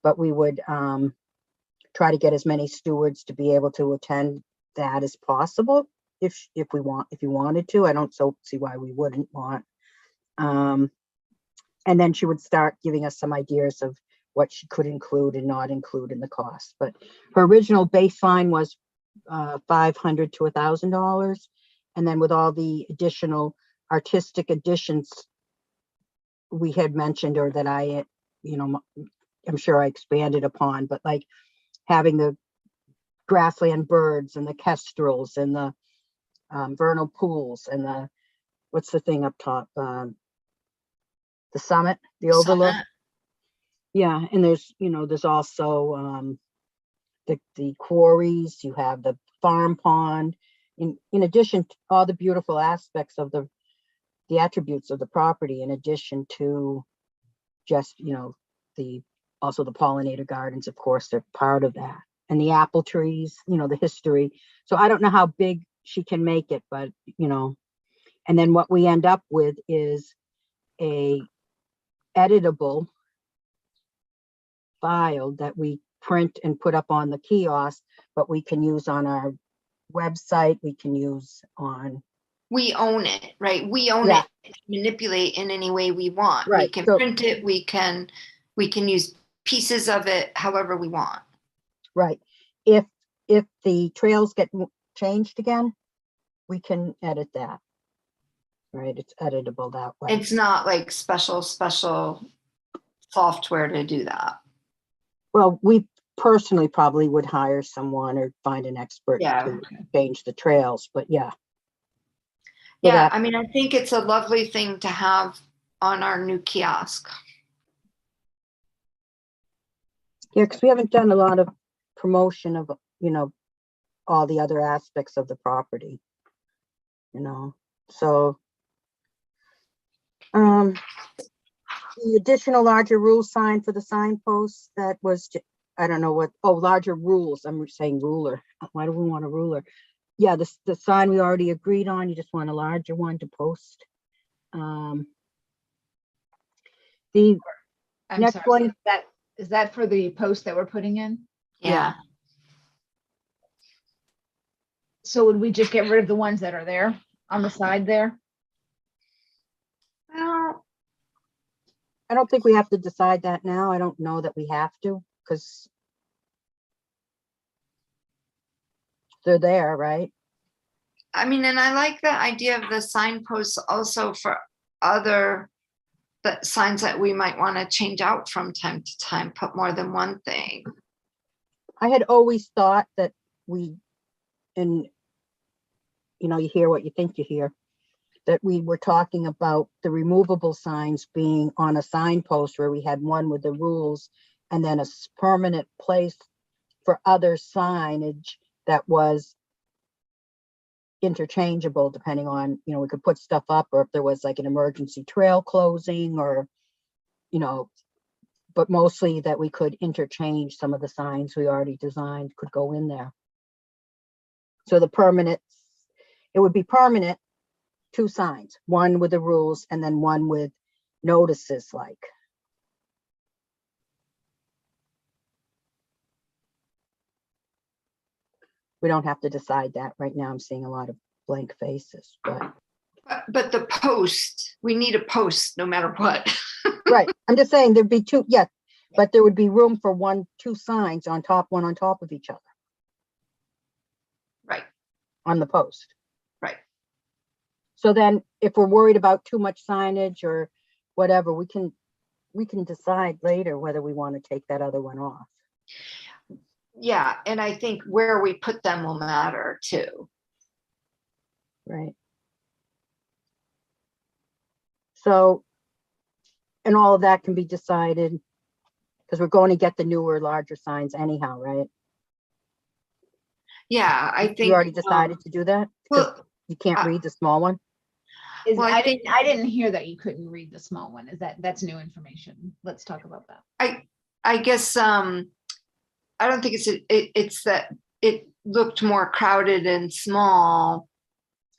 But we would try to get as many stewards to be able to attend that as possible if you wanted to. I don't see why we wouldn't want. And then she would start giving us some ideas of what she could include and not include in the cost. But her original baseline was $500 to $1,000. And then with all the additional artistic additions we had mentioned, or that I'm sure I expanded upon, but like having the grassland birds and the kestrels and the vernal pools and what's the thing up top? The summit, the overlook. Yeah, and there's also the quarries. You have the farm pond. In addition to all the beautiful aspects of the attributes of the property, in addition to just also the pollinator gardens, of course, they're part of that, and the apple trees. The history. So I don't know how big she can make it, but and then what we end up with is a editable file that we print and put up on the kiosk, but we can use on our website. We can use on. We own it, right? We own Yeah. it, manipulate in any way we want. Right. We can So- print it. We can use pieces of it however we want. Right. If the trails get changed again, we can edit that. Right. It's editable that way. It's not like special software to do that. Well, we personally probably would hire someone or find an expert Yeah. to change the trails, but yeah. So Yeah, that- I mean, I think it's a lovely thing to have on our new kiosk. Yeah, because we haven't done a lot of promotion of, all the other aspects of the property, so. The additional larger rule sign for the signposts, that was, I don't know what, larger rules, I'm saying ruler. Why do we want a ruler? Yeah, the sign we already agreed on, you just want a larger one to post. The I'm Next sorry, one. is that for the post that we're putting in? Yeah. So would we just get rid of the ones that are there on the side there? Well, I don't think we have to decide that now. I don't know that we have to, because they're there, right? I mean, and I like the idea of the signposts also for the signs that we might want to change out from time to time, put more than one thing. I had always thought that you hear what you think you hear, that we were talking about the removable signs being on a signpost where we had one with the rules and then a permanent place for other signage that was interchangeable depending on, we could put stuff up, or if there was like an emergency trail closing, or, but mostly that we could interchange some of the signs we already designed could go in there. So it would be permanent, 2 signs, one with the rules and then one with notices like. We don't have to decide that right now. I'm seeing a lot of blank faces, but. But the post, we need a post no matter what. Right, I'm just saying there'd be 2, yes, but there would be room for 2 signs on top, one on top of each other. Right. On the post. Right. So then if we're worried about too much signage or whatever, we can decide later whether we want to take that other one off. Yeah, and I think where we put them will matter too. Right. So, and all of that can be decided because we're going to get the newer, larger signs anyhow, right? Yeah, I think You already decided to do that? 'Cause well, you can't read the small one? Well, I think- I didn't hear that you couldn't read the small one. That's new information. Let's talk about that. I guess, I don't think it's that it looked more crowded and small.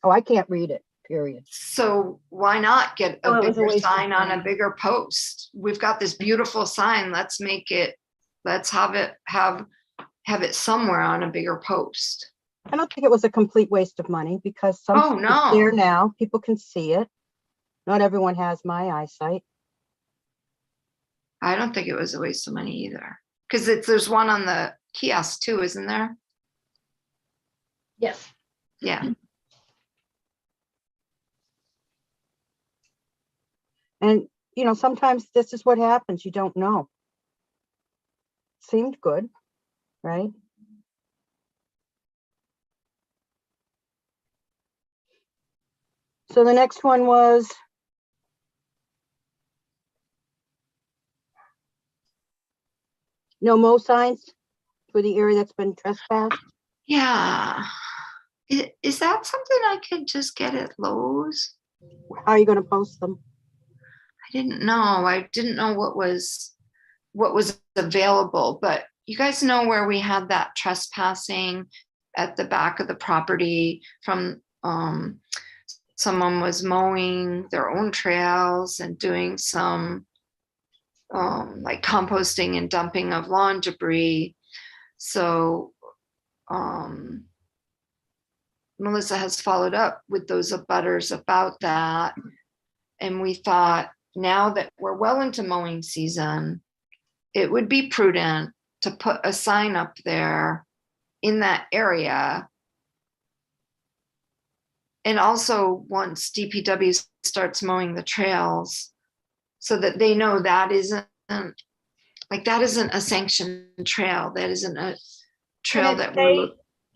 Oh, I can't read it, period. So why not get Oh, a it was a bigger waste of sign on a time. bigger post? We've got this beautiful sign. Let's have it somewhere on a bigger post. I don't think it was a complete waste of money because Oh, it's there no. now, people can see it. Not everyone has my eyesight. I don't think it was a waste of money either. Because there's one on the kiosk too, isn't there? Yes. Yeah. And, sometimes this is what happens. You don't know. Seemed good, right? So the next one was no mo signs for the area that's been trespassed. Yeah. Is that something I could just get at Lowe's? How are you going to post them? I didn't know. I didn't know what was available, but you guys know where we had that trespassing at the back of the property from someone was mowing their own trails and doing some like composting and dumping of lawn debris. So Melissa has followed up with those abutters about that. And we thought now that we're well into mowing season, it would be prudent to put a sign up there in that area. And also once DPW starts mowing the trails so that they know that isn't a sanctioned trail. That isn't a trail that we're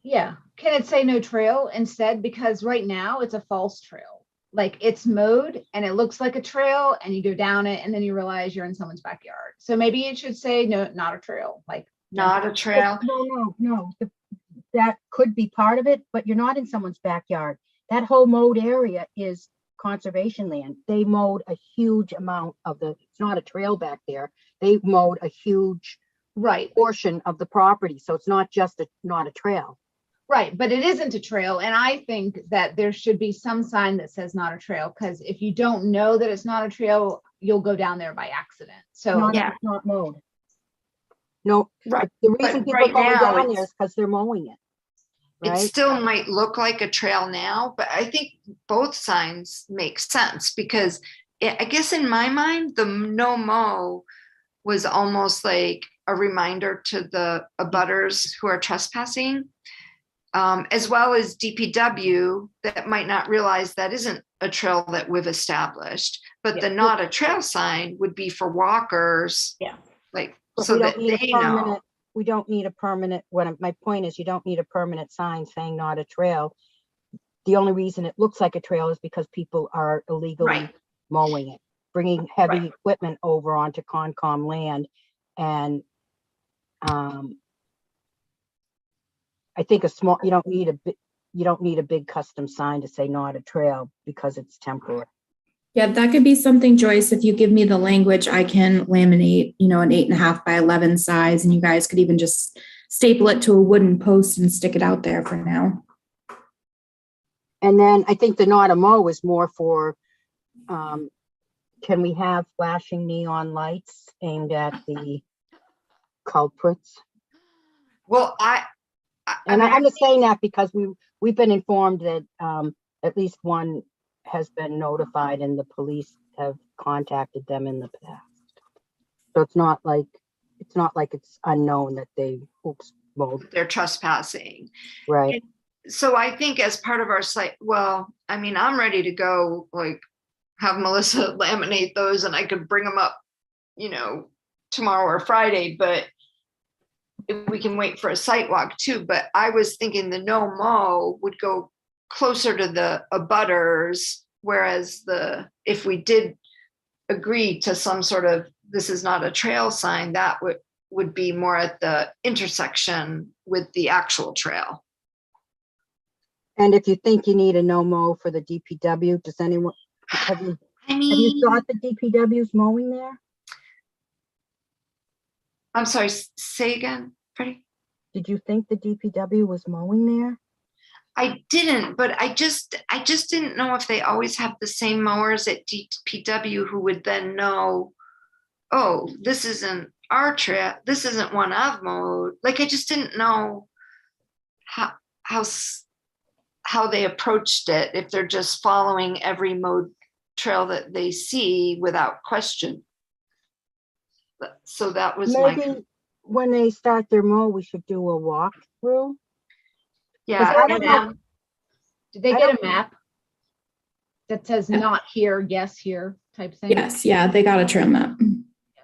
Yeah. Can it say no trail instead? Because right now it's a false trail. Like it's mowed and it looks like a trail and you go down it and then you realize you're in someone's backyard. So maybe it should say no, not a trail, like not a trail. No. That could be part of it, but you're not in someone's backyard. That whole mowed area is conservation land. They mowed a huge amount of it's not a trail back there. They mowed a huge right. portion of the property. So it's not just not a trail. Right, but it isn't a trail. And I think that there should be some sign that says not a trail, because if you don't know that it's not a trail, you'll go down there by accident. So It's not mowed. No, Right. the reason But people right are going now down there is because they're mowing it. It Right? still might look like a trail now, but I think both signs make sense because I guess in my mind, the no mow was almost like a reminder to the abutters who are trespassing, as well as DPW that might not realize that isn't a trail that we've established, but the not a trail sign would be for walkers. Yeah. Like, But so we that don't need they a permanent. know. We don't need a permanent. My point is, you don't need a permanent sign saying not a trail. The only reason it looks like a trail is because people are illegally Right. mowing it, bringing heavy Right. equipment over onto Concom land, and I think you don't need a big custom sign to say not a trail because it's temporary. Yeah, that could be something, Joyce. If you give me the language, I can laminate, an 8.5 by 11 size, and you guys could even just staple it to a wooden post and stick it out there for now. And then I think the not a mow is more for, can we have flashing neon lights aimed at the culprits? Well, I'm just saying that because we've been informed that at least one has been notified and the police have contacted them in the past. So it's not like it's unknown that they're trespassing. Right. And so I think as part of our site, I'm ready to go, like have Melissa laminate those and I could bring them up, tomorrow or Friday, but if we can wait for a site walk too. But I was thinking the no mow would go closer to the abutters, whereas if we did agree to some sort of this is not a trail sign, that would be more at the intersection with the actual trail. And if you think you need a no-mow for the DPW, does anyone, have you I Have you mean, thought the DPW's mowing there? I'm sorry, say again, Freddie? Did you think the DPW was mowing there? I didn't, but I just didn't know if they always have the same mowers at DPW who would then know, oh, this isn't our trail, this isn't one I've mowed. Like, I just didn't know how they approached it, if they're just following every mowed trail that they see without question. So that was Maybe when they start their mow, we should do a walkthrough. yeah. I don't know. Did they I get don't- a map that says not here, yes, here type thing? Yes, yeah, they got a trail map.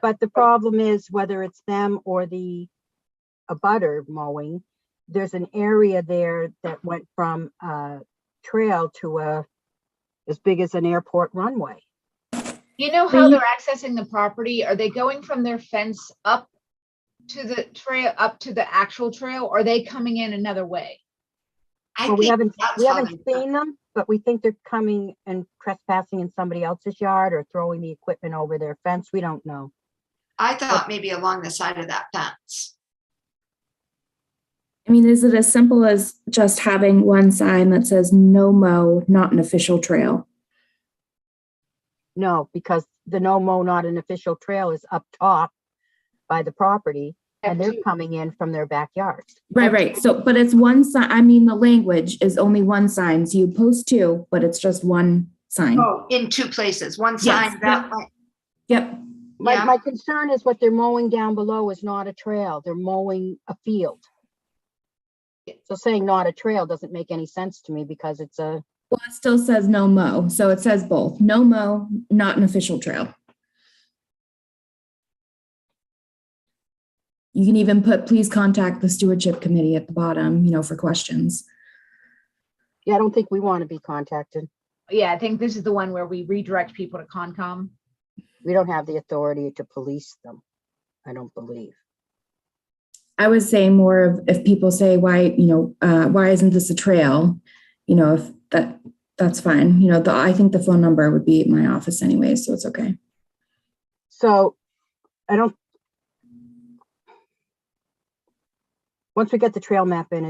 But the problem is whether it's them or a butter mowing, there's an area there that went from a trail to as big as an airport runway. You know how they're accessing the property? Are they going from their fence up to the trail, up to the actual trail? Or are they coming in another way? I Well, we think haven't that's how they- seen them, but we think they're coming and trespassing in somebody else's yard or throwing the equipment over their fence. We don't know. I thought maybe along the side of that fence. I mean, is it as simple as just having one sign that says no mow, not an official trail? No, because the no mow, not an official trail is up top by the property and they're coming in from their backyards. Right. So, but it's one sign. I mean, the language is only one sign. So you post two, but it's just one sign. Oh, in two places, one Yes, sign that way. Yep. Yeah. My concern is what they're mowing down below is not a trail. They're mowing a field. So saying not a trail doesn't make any sense to me because it's a, Well, it still says no mow. So it says both. No mow, not an official trail. You can even put, please contact the Stewardship Committee at the bottom, for questions. yeah, I don't think we want to be contacted. Yeah, I think this is the one where we redirect people to Concom. We don't have the authority to police them, I don't believe. I would say more of if people say why, why isn't this a trail? If that's fine. I think the phone number would be at my office anyway, so it's okay. So once we get the trail map in,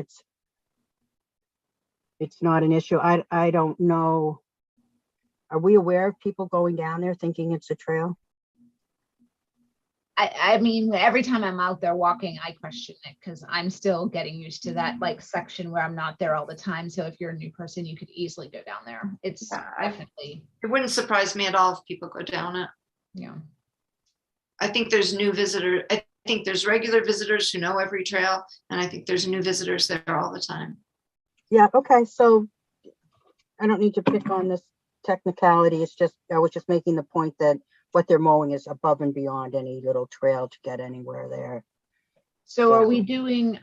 it's not an issue. I don't know. Are we aware of people going down there thinking it's a trail? I mean, every time I'm out there walking, I question it because I'm still getting used to that section where I'm not there all the time. So if you're a new person, you could easily go down there. It's definitely, It wouldn't surprise me at all if people go down it. yeah. I think there's new visitors. I think there's regular visitors who know every trail, and I think there's new visitors there all the time. Yeah, okay, so I don't need to pick on this technicality. It's just, I was just making the point that what they're mowing is above and beyond any little trail to get anywhere there. So are we doing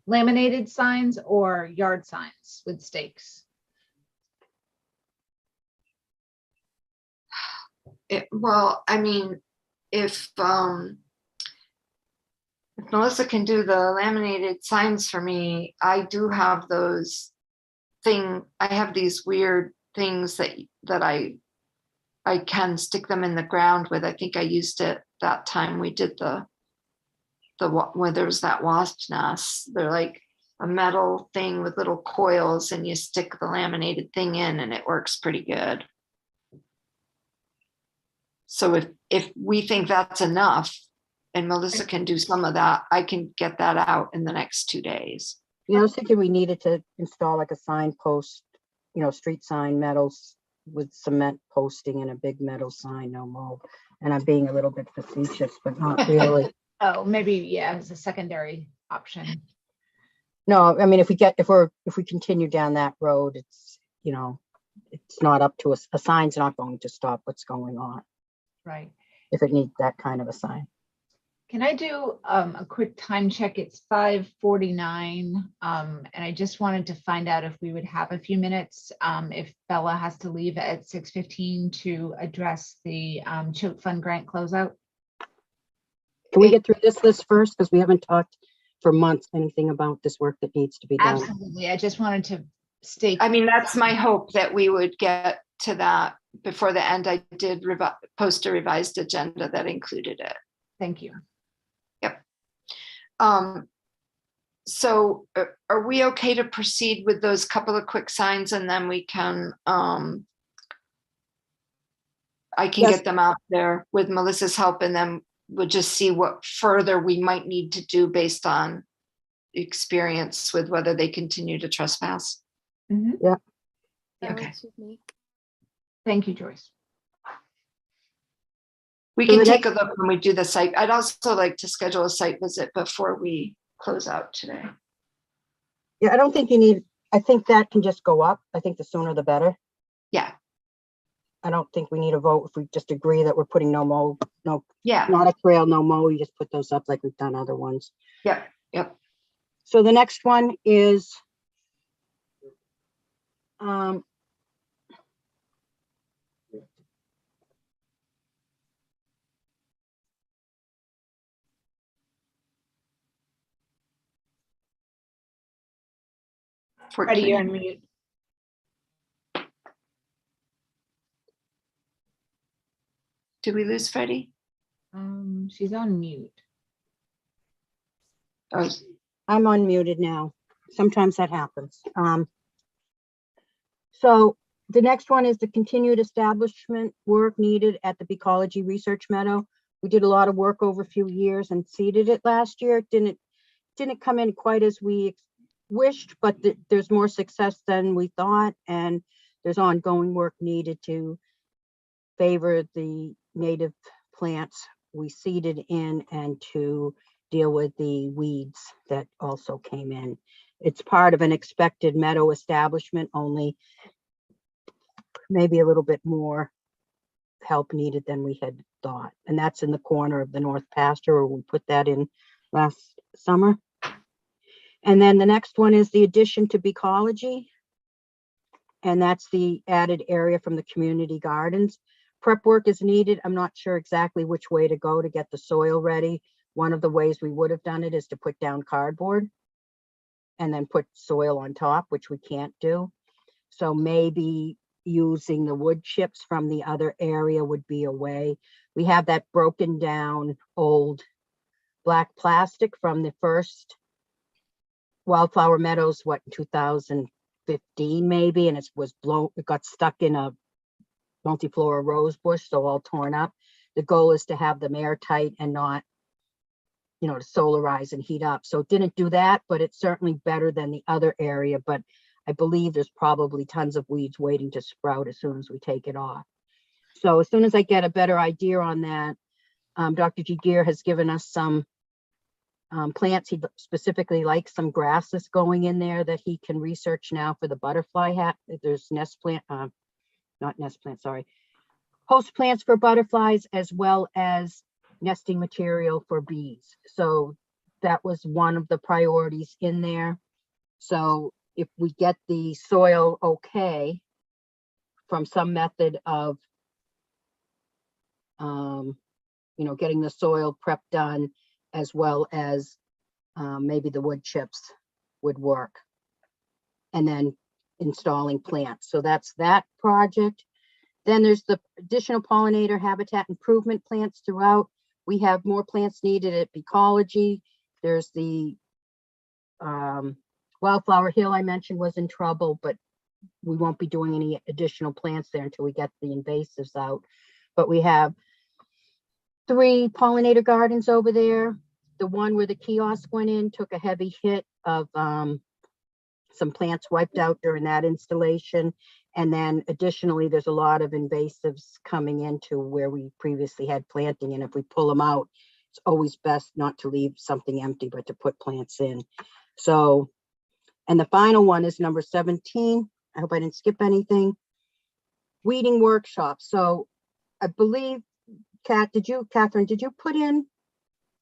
laminated signs or yard signs with stakes? Well, I mean, if Melissa can do the laminated signs for me, I do have those I have these weird things that I can stick them in the ground with. I think I used it that time we did where there was that wasp nest. They're like a metal thing with little coils and you stick the laminated thing in and it works pretty good. So if we think that's enough and Melissa can do some of that, I can get that out in the next 2 days. Yeah, I was thinking we needed to install like a signpost, street sign metals with cement posting and a big metal sign, no mow. And I'm being a little bit facetious, but not really. Oh, maybe, yeah, as a secondary option. No, I mean, if we continue down that road, it's, it's not up to us. A sign's not going to stop what's going on Right. if it needs that kind of a sign. Can I do a quick time check? It's 5:49. And I just wanted to find out if we would have a few minutes, if Bella has to leave at 6:15 to address the Choate Fund grant closeout. Can we get through this list first? Because we haven't talked for months anything about this work that needs to be done. Absolutely. I just wanted to stay. I mean, that's my hope that we would get to that before the end. I did post a revised agenda that included it. Thank you. So are we okay to proceed with those couple of quick signs, and then we can, I can Yes. get them out there with Melissa's help, and then we'll just see what further we might need to do based on experience with whether they continue to trespass. Mhm. Yeah. That Okay. works with me. Thank you, Joyce. We So can the take a look when we do the site. I'd also like to schedule a site visit before we close out today. Yeah, I don't think you need, I think that can just go up. I think the sooner the better. Yeah, I don't think we need a vote if we just agree that we're putting no mow, no, yeah, not a trail, no mow. You just put those up like we've done other ones. yep, yep. So the next one is um, Freddie, you're 14. on mute. Did we lose Freddie? She's on mute. Oh, I'm unmuted now. Sometimes that happens. So the next one is the continued establishment work needed at the Beecology Research Meadow. We did a lot of work over a few years and seeded it last year. It didn't come in quite as we wished, but there's more success than we thought, and there's ongoing work needed to favor the native plants we seeded in and to deal with the weeds that also came in. It's part of an expected meadow establishment, only maybe a little bit more help needed than we had thought. And that's in the corner of the North Pasture, where we put that in last summer. And then the next one is the addition to Beecology. And that's the added area from the community gardens. Prep work is needed. I'm not sure exactly which way to go to get the soil ready. One of the ways we would have done it is to put down cardboard and then put soil on top, which we can't do. So maybe using the wood chips from the other area would be a way. We have that broken down old black plastic from the first Wildflower Meadows, what, 2015 maybe, and it got stuck in a multiflora rose bush, so all torn up. The goal is to have them airtight and not, to solarize and heat up. So it didn't do that, but it's certainly better than the other area. But I believe there's probably tons of weeds waiting to sprout as soon as we take it off. So as soon as I get a better idea on that, Dr. G. Gear has given us some plants. He specifically likes some grasses going in there that he can research now for the butterfly hat. There's host plants for butterflies, as well as nesting material for bees. So that was one of the priorities in there. So if we get the soil okay from some method of getting the soil prep done, as well as maybe the wood chips would work, and then installing plants. So that's that project. Then there's the additional pollinator habitat improvement plants throughout. We have more plants needed at Beecology. There's the Wildflower Hill I mentioned was in trouble, but we won't be doing any additional plants there until we get the invasives out. But we have 3 pollinator gardens over there. The one where the kiosk went in took a heavy hit of some plants wiped out during that installation. And then additionally, there's a lot of invasives coming into where we previously had planting. And if we pull them out, it's always best not to leave something empty, but to put plants in. So, and the final one is number 17. I hope I didn't skip anything. Weeding workshop. So I believe, Catherine, did you put in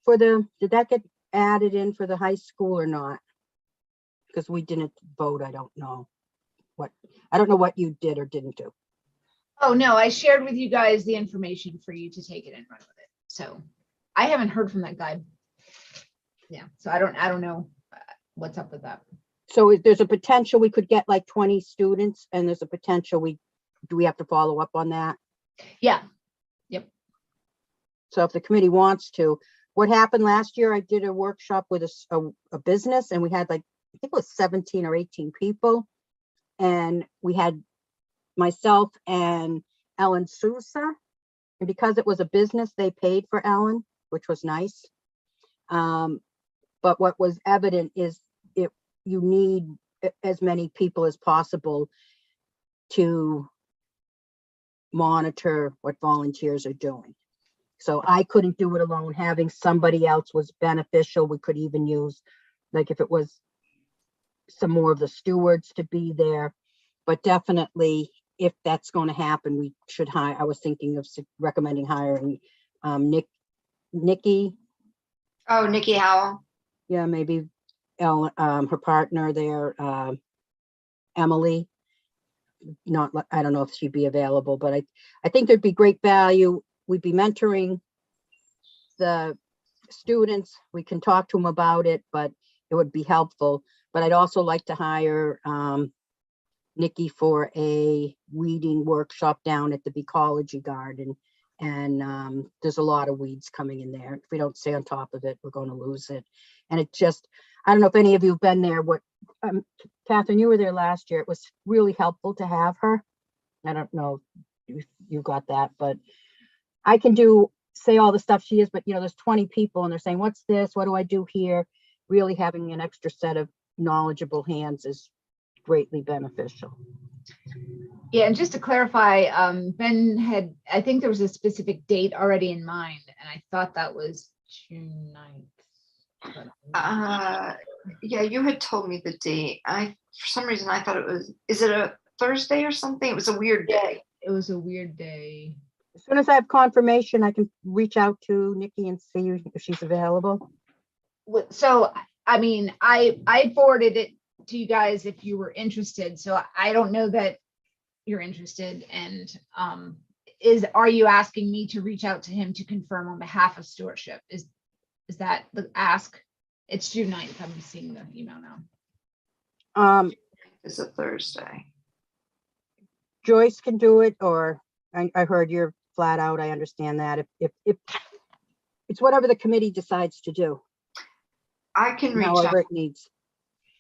for did that get added in for the high school or not? Because we didn't vote. I don't know what you did or didn't do. Oh, no, I shared with you guys the information for you to take it and run with it. So I haven't heard from that guy. Yeah, so I don't know what's up with that. So there's a potential we could get like 20 students, and there's a potential do we have to follow up on that? Yeah, So if the committee wants to, what happened last year, I did a workshop with a business, and we had like, I think it was 17 or 18 people. And we had myself and Ellen Sousa. And because it was a business, they paid for Ellen, which was nice. But what was evident is you need as many people as possible to monitor what volunteers are doing. So I couldn't do it alone. Having somebody else was beneficial. We could even use, like, if it was some more of the stewards to be there. But definitely, if that's going to happen, we should hire. I was thinking of recommending hiring Nikki. Oh, Nikki Howell. Yeah, maybe her partner there, Emily. I don't know if she'd be available, but I think there'd be great value. We'd be mentoring the students. We can talk to them about it, but it would be helpful. But I'd also like to hire Nikki for a weeding workshop down at the Ecology Garden. And there's a lot of weeds coming in there. If we don't stay on top of it, we're going to lose it. And it just, I don't know if any of you have been there. Catherine, you were there last year. It was really helpful to have her. I don't know if you got that, but I can say all the stuff she is, but there's 20 people and they're saying, what's this? What do I do here? Really having an extra set of knowledgeable hands is greatly beneficial. yeah, and just to clarify, Ben I think there was a specific date already in mind, and I thought that was June 9th. Yeah, you had told me the date. For some reason I thought is it a Thursday or something? It was a weird day. It was a weird day. As soon as I have confirmation, I can reach out to Nikki and see if she's available. So, I mean, I forwarded it to you guys if you were interested. So I don't know that you're interested. And are you asking me to reach out to him to confirm on behalf of stewardship? Is that the ask? It's June 9th. I'm seeing the email now. It's a Thursday. Joyce can do it, or I heard you're flat out. I understand that. If it's whatever the committee decides to do. I can reach however out. It needs.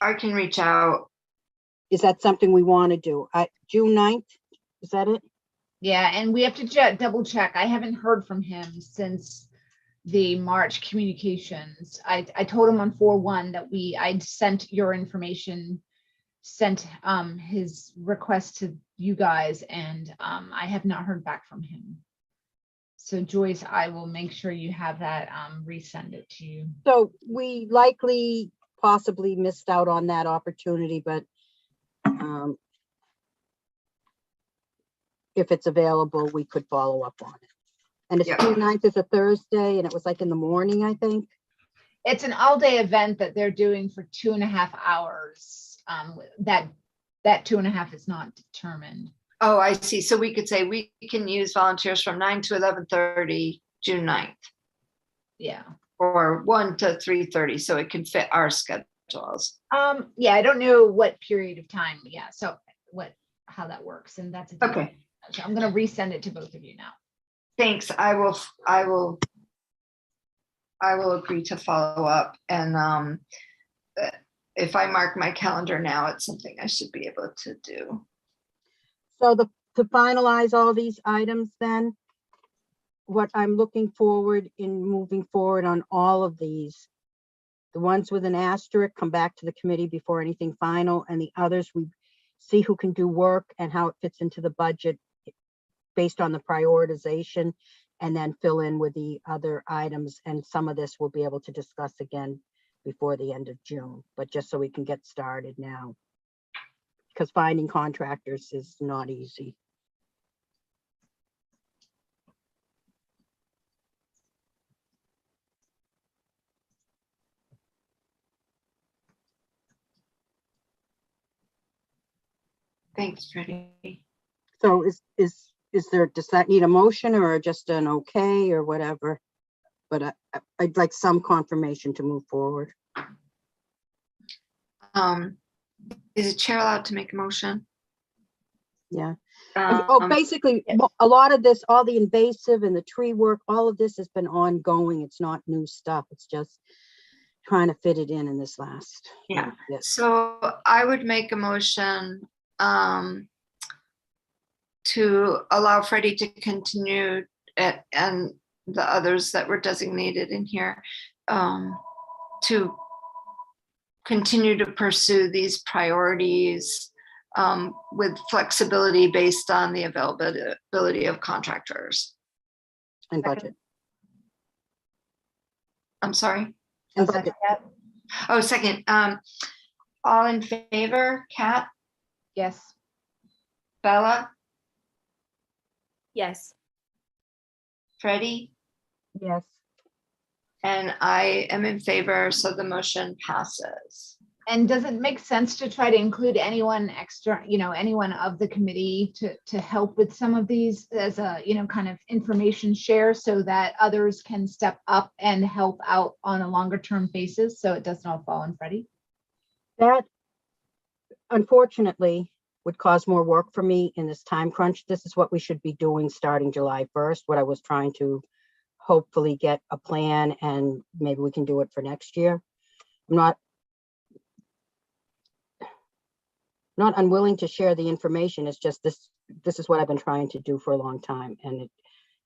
I can reach out. Is that something we want to do? June 9th, is that it? Yeah, and we have to double check. I haven't heard from him since the March communications. I told him on 4/1 that I'd sent your information, sent his request to you guys, and I have not heard back from him. So Joyce, I will make sure you have that, resend it to you. So we likely possibly missed out on that opportunity, but if it's available, we could follow up on it. And it's June 9th is a Thursday, and it was like in the morning, I think. It's an all-day event that they're doing for 2.5 hours. That 2.5 is not determined. Oh, I see. So we could say we can use volunteers from 9 to 11:30, June 9th. Yeah. Or 1 to 3:30, so it can fit our schedules. Yeah, I don't know what period of time. Yeah, so how that works, and that's okay. So I'm going to resend it to both of you now. Thanks. I will agree to follow up, and if I mark my calendar now, it's something I should be able to do. So to finalize all these items, then what I'm looking forward in moving forward on all of these, the ones with an asterisk come back to the committee before anything final, and the others we see who can do work and how it fits into the budget based on the prioritization, and then fill in with the other items. And some of this we'll be able to discuss again before the end of June, but just so we can get started now, because finding contractors is not easy. Thanks, Freddie. So does that need a motion or just an okay or whatever? But I'd like some confirmation to move forward. Is the chair allowed to make a motion? Yeah. Um, Basically, yes. a lot of this, all the invasive and the tree work, all of this has been ongoing. It's not new stuff. It's just trying to fit it in this last. Yeah. bit. So I would make a motion to allow Freddie to continue and the others that were designated in here to continue to pursue these priorities with flexibility based on the availability of contractors. And budget. I'm sorry. And Second budget. that. Oh, second. All in favor? Kat, Yes. Bella, Yes. Freddie, Yes. and I am in favor, so the motion passes. And does it make sense to try to include anyone extra, anyone of the committee to help with some of these as a, kind of information share so that others can step up and help out on a longer term basis so it doesn't all fall on Freddie? That unfortunately would cause more work for me in this time crunch. This is what we should be doing starting July 1st, what I was trying to hopefully get a plan, and maybe we can do it for next year. I'm not unwilling to share the information. It's just this is what I've been trying to do for a long time, and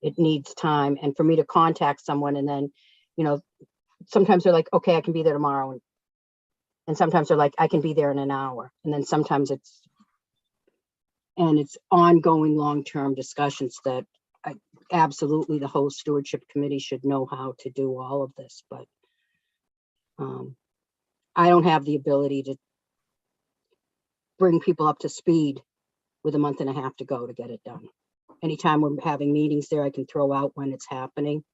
it needs time. And for me to contact someone and then, sometimes they're like, okay, I can be there tomorrow. And sometimes they're like, I can be there in an hour. And then sometimes it's ongoing long-term discussions that absolutely the whole stewardship committee should know how to do all of this, but I don't have the ability to bring people up to speed with a month and a half to go to get it done. Anytime we're having meetings there, I can throw out when it's happening.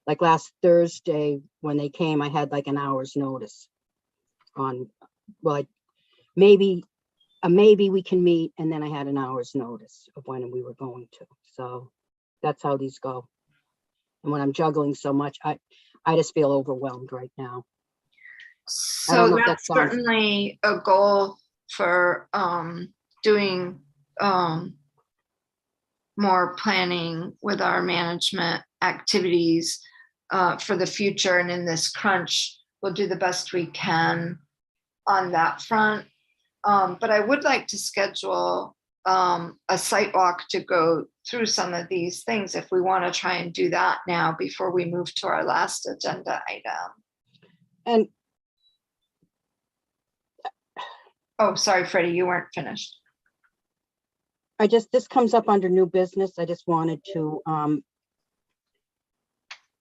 Like last Thursday, when they came, I had like an hour's notice on, well, maybe we can meet, and then I had an hour's notice of when we were going to. So that's how these go. And when I'm juggling so much, I just feel overwhelmed right now. I don't So know if that that's sounds- certainly a goal for doing more planning with our management activities for the future. And in this crunch, we'll do the best we can on that front. But I would like to schedule a site walk to go through some of these things if we want to try and do that now before we move to our last agenda item. And oh, sorry, Freddie, you weren't finished. this comes up under new business. I just wanted to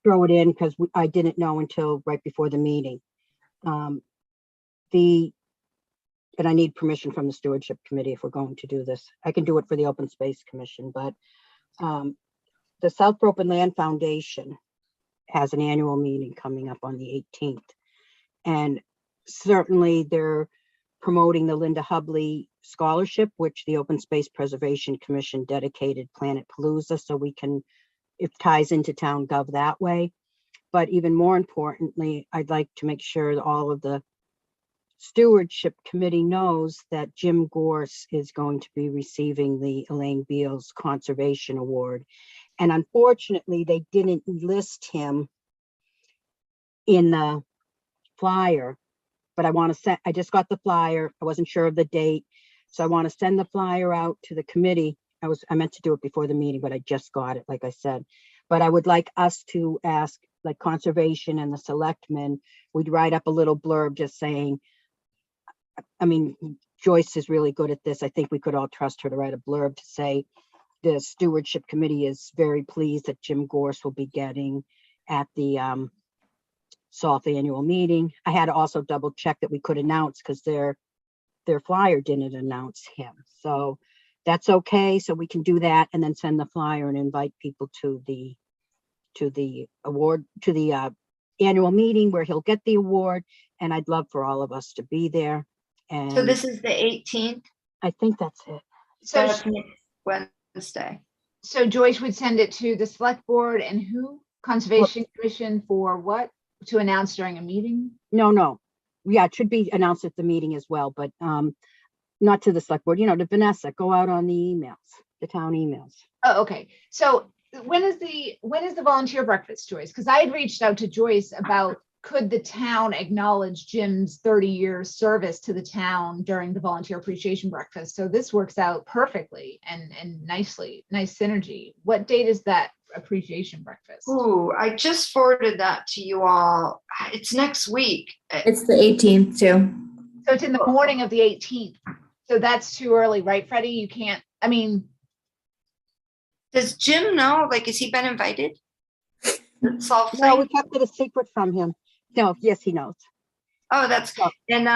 throw it in because I didn't know until right before the meeting. And I need permission from the stewardship committee if we're going to do this. I can do it for the open space commission, but the South Broken Land Foundation has an annual meeting coming up on the 18th. And certainly they're promoting the Linda Hubley Scholarship, which the Open Space Preservation Commission dedicated Planet Palooza, so we can, it ties into town gov that way. But even more importantly, I'd like to make sure that all of the stewardship committee knows that Jim Gorse is going to be receiving the Elaine Beals Conservation Award. And unfortunately, they didn't list him in the flyer, but I just got the flyer. I wasn't sure of the date. So I want to send the flyer out to the committee. I meant to do it before the meeting, but I just got it, like I said. But I would like us to ask, like conservation and the selectmen, we'd write up a little blurb just saying, I mean, Joyce is really good at this. I think we could all trust her to write a blurb to say the stewardship committee is very pleased that Jim Gorse will be getting at the SOLF annual meeting. I had to also double check that we could announce because their flyer didn't announce him. So that's okay. So we can do that and then send the flyer and invite people to the award, to the annual meeting where he'll get the award. And I'd love for all of us to be there. And So this is the 18th. I think that's it. So, That's next Wednesday. so Joyce would send it to the select board and who? Conservation Commission for what? To announce during a meeting? No. Yeah, it should be announced at the meeting as well, but not to the select board, to Vanessa, go out on the emails, the town emails. Oh, okay. So when is the volunteer breakfast, Joyce? Because I had reached out to Joyce about could the town acknowledge Jim's 30-year service to the town during the volunteer appreciation breakfast. So this works out perfectly and nicely, nice synergy. What date is that appreciation breakfast? Ooh, I just forwarded that to you all. It's next week. It's the 18th too. So it's in the morning of the 18th. So that's too early, right, Freddie? You can't, I mean, Does Jim know? Like, has he been invited? The Salt No, we thing? kept it a secret from him. No, yes, he knows. Oh, that's, Oh. and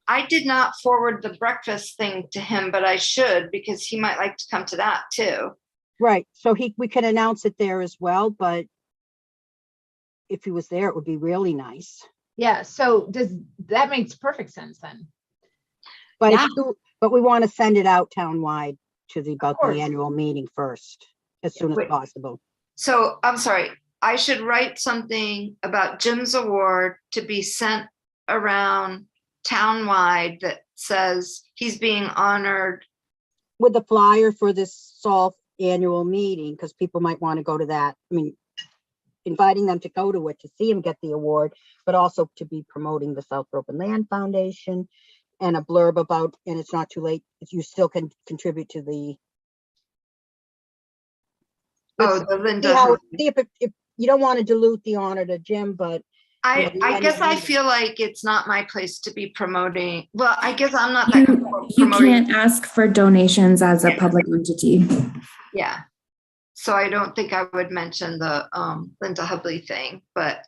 I did not forward the breakfast thing to him, but I should, because he might like to come to that too. Right, so we can announce it there as well, but if he was there, it would be really nice. yeah. So that makes perfect sense then. But Yeah. but we want to send it out townwide about course. the annual meeting first, as soon as Wait. possible. So I'm sorry, I should write something about Jim's award to be sent around townwide that says he's being honored. With the flyer for this SALT annual meeting, because people might want to go to that. I mean, inviting them to go to it to see him get the award, but also to be promoting the South Open Land Foundation, and a blurb about, and it's not too late, if you still can contribute to the. Oh, Let's the see Linda. if you don't want to dilute the honor to Jim, but I Yeah, guess I yeah. feel like it's not my place to be promoting. Well, I guess I'm not that comfortable You promoting. can't ask for donations as a Yeah. public entity. Yeah. So I don't think I would mention the Linda Hubley thing, but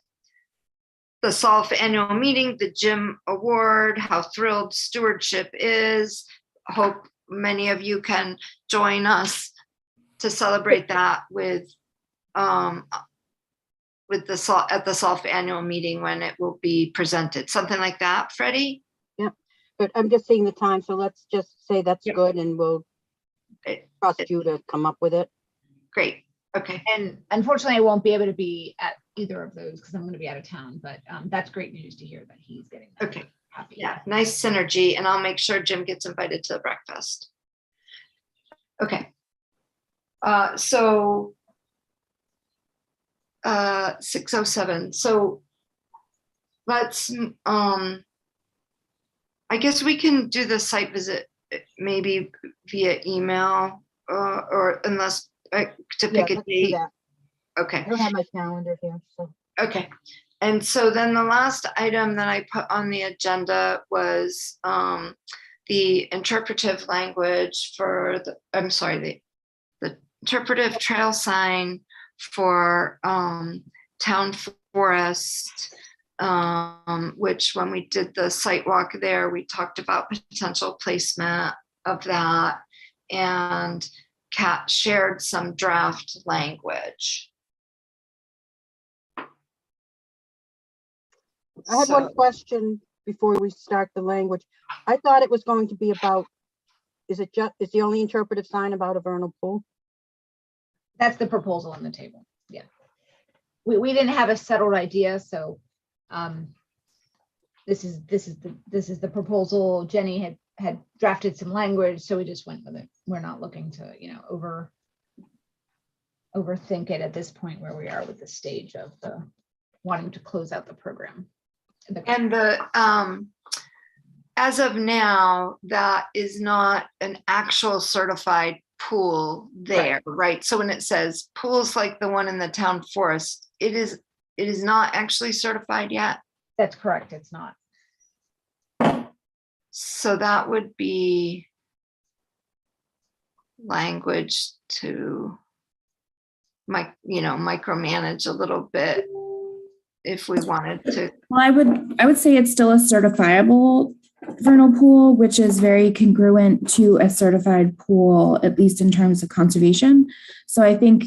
the SOLF annual meeting, the Jim Award, how thrilled stewardship is. Hope many of you can join us to celebrate that with the SOLF annual meeting when it will be presented, something like that, Freddie? but I'm just seeing the time, so let's just say that's Yep. good, and we'll trust you to come up with it. Great, okay. And unfortunately, I won't be able to be at either of those because I'm going to be out of town, but that's great news to hear that he's getting that. Okay. Happy. Yeah, nice synergy, and I'll make sure Jim gets invited to the breakfast. Okay. So 6:07. So let's I guess we can do the site visit maybe via email or unless to Yeah, pick a let's do date. that. Okay. I don't have my calendar here, so. Okay, and so then the last item that I put on the agenda was the interpretive language for the interpretive trail sign for town forest, which when we did the site walk there, we talked about potential placement of that, and Kat shared some draft language. I had one question before we start the language. I thought it was going to be about, is the only interpretive sign about a vernal pool? That's the proposal on the table. Yeah. We didn't have a settled idea, so this is the proposal. Jenny had drafted some language, so we just went with it. We're not looking to, overthink it at this point where we are with the stage of the wanting to close out the program. And as of now, that is not an actual certified pool there, right? So when it says pools like the one in the town forest, it is not actually certified yet. That's correct. It's not. So that would be language to micromanage a little bit if we wanted to. Well, I would say it's still a certifiable vernal pool, which is very congruent to a certified pool, at least in terms of conservation. So I think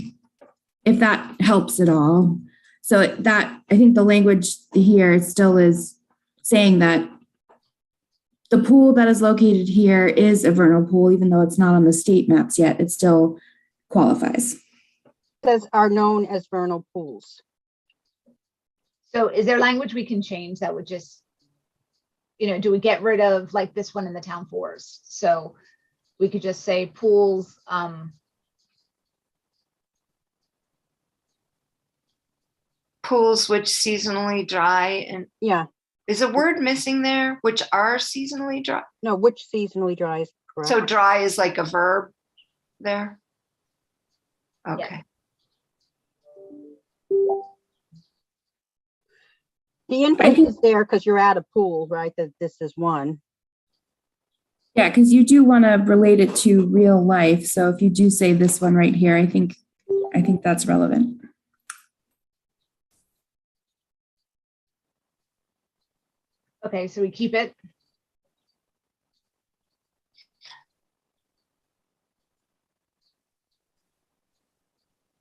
if that helps at all. So I think the language here still is saying that the pool that is located here is a vernal pool, even though it's not on the state maps yet, it still qualifies. Says are known as vernal pools. So is there language we can change that would just do we get rid of like this one in the town forest? So we could just say pools, Pools which seasonally dry, and Yeah, is a word missing there, which are seasonally dry? no, which seasonally dry is correct. So dry is like a verb there? Okay. The inference is there because you're at a pool, right? That this is one. Yeah, because you do want to relate it to real life. So if you do say this one right here, I think that's relevant. okay, so we keep it.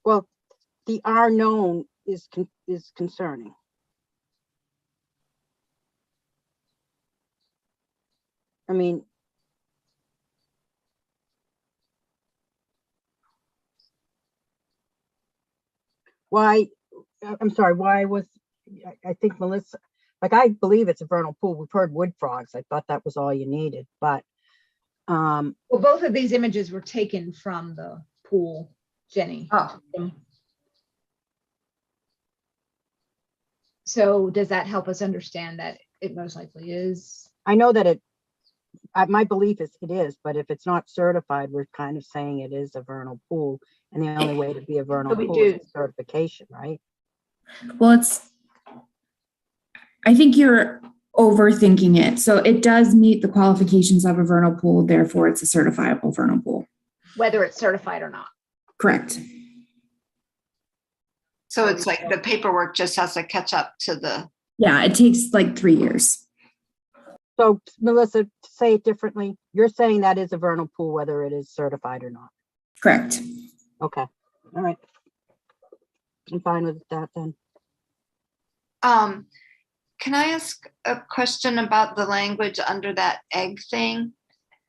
Well, the are known is concerning. I mean, why, I'm sorry, why was, I think Melissa, like, I believe it's a vernal pool. We've heard wood frogs. I thought that was all you needed, but Well, both of these images were taken from the pool, Jenny. Oh. So does that help us understand that it most likely is? I know that my belief is it is, but if it's not certified, we're kind of saying it is a vernal pool. And the only way to be a vernal we pool is do. certification, right? Well, I think you're overthinking it. So it does meet the qualifications of a vernal pool, therefore it's a certifiable vernal pool. Whether it's certified or not. Correct. So it's like the paperwork just has to catch up to the, Yeah, it takes like 3 years. So Melissa, to say it differently, you're saying that is a vernal pool, whether it is certified or not. Correct. Okay, all right. I'm fine with that then. can I ask a question about the language under that egg thing?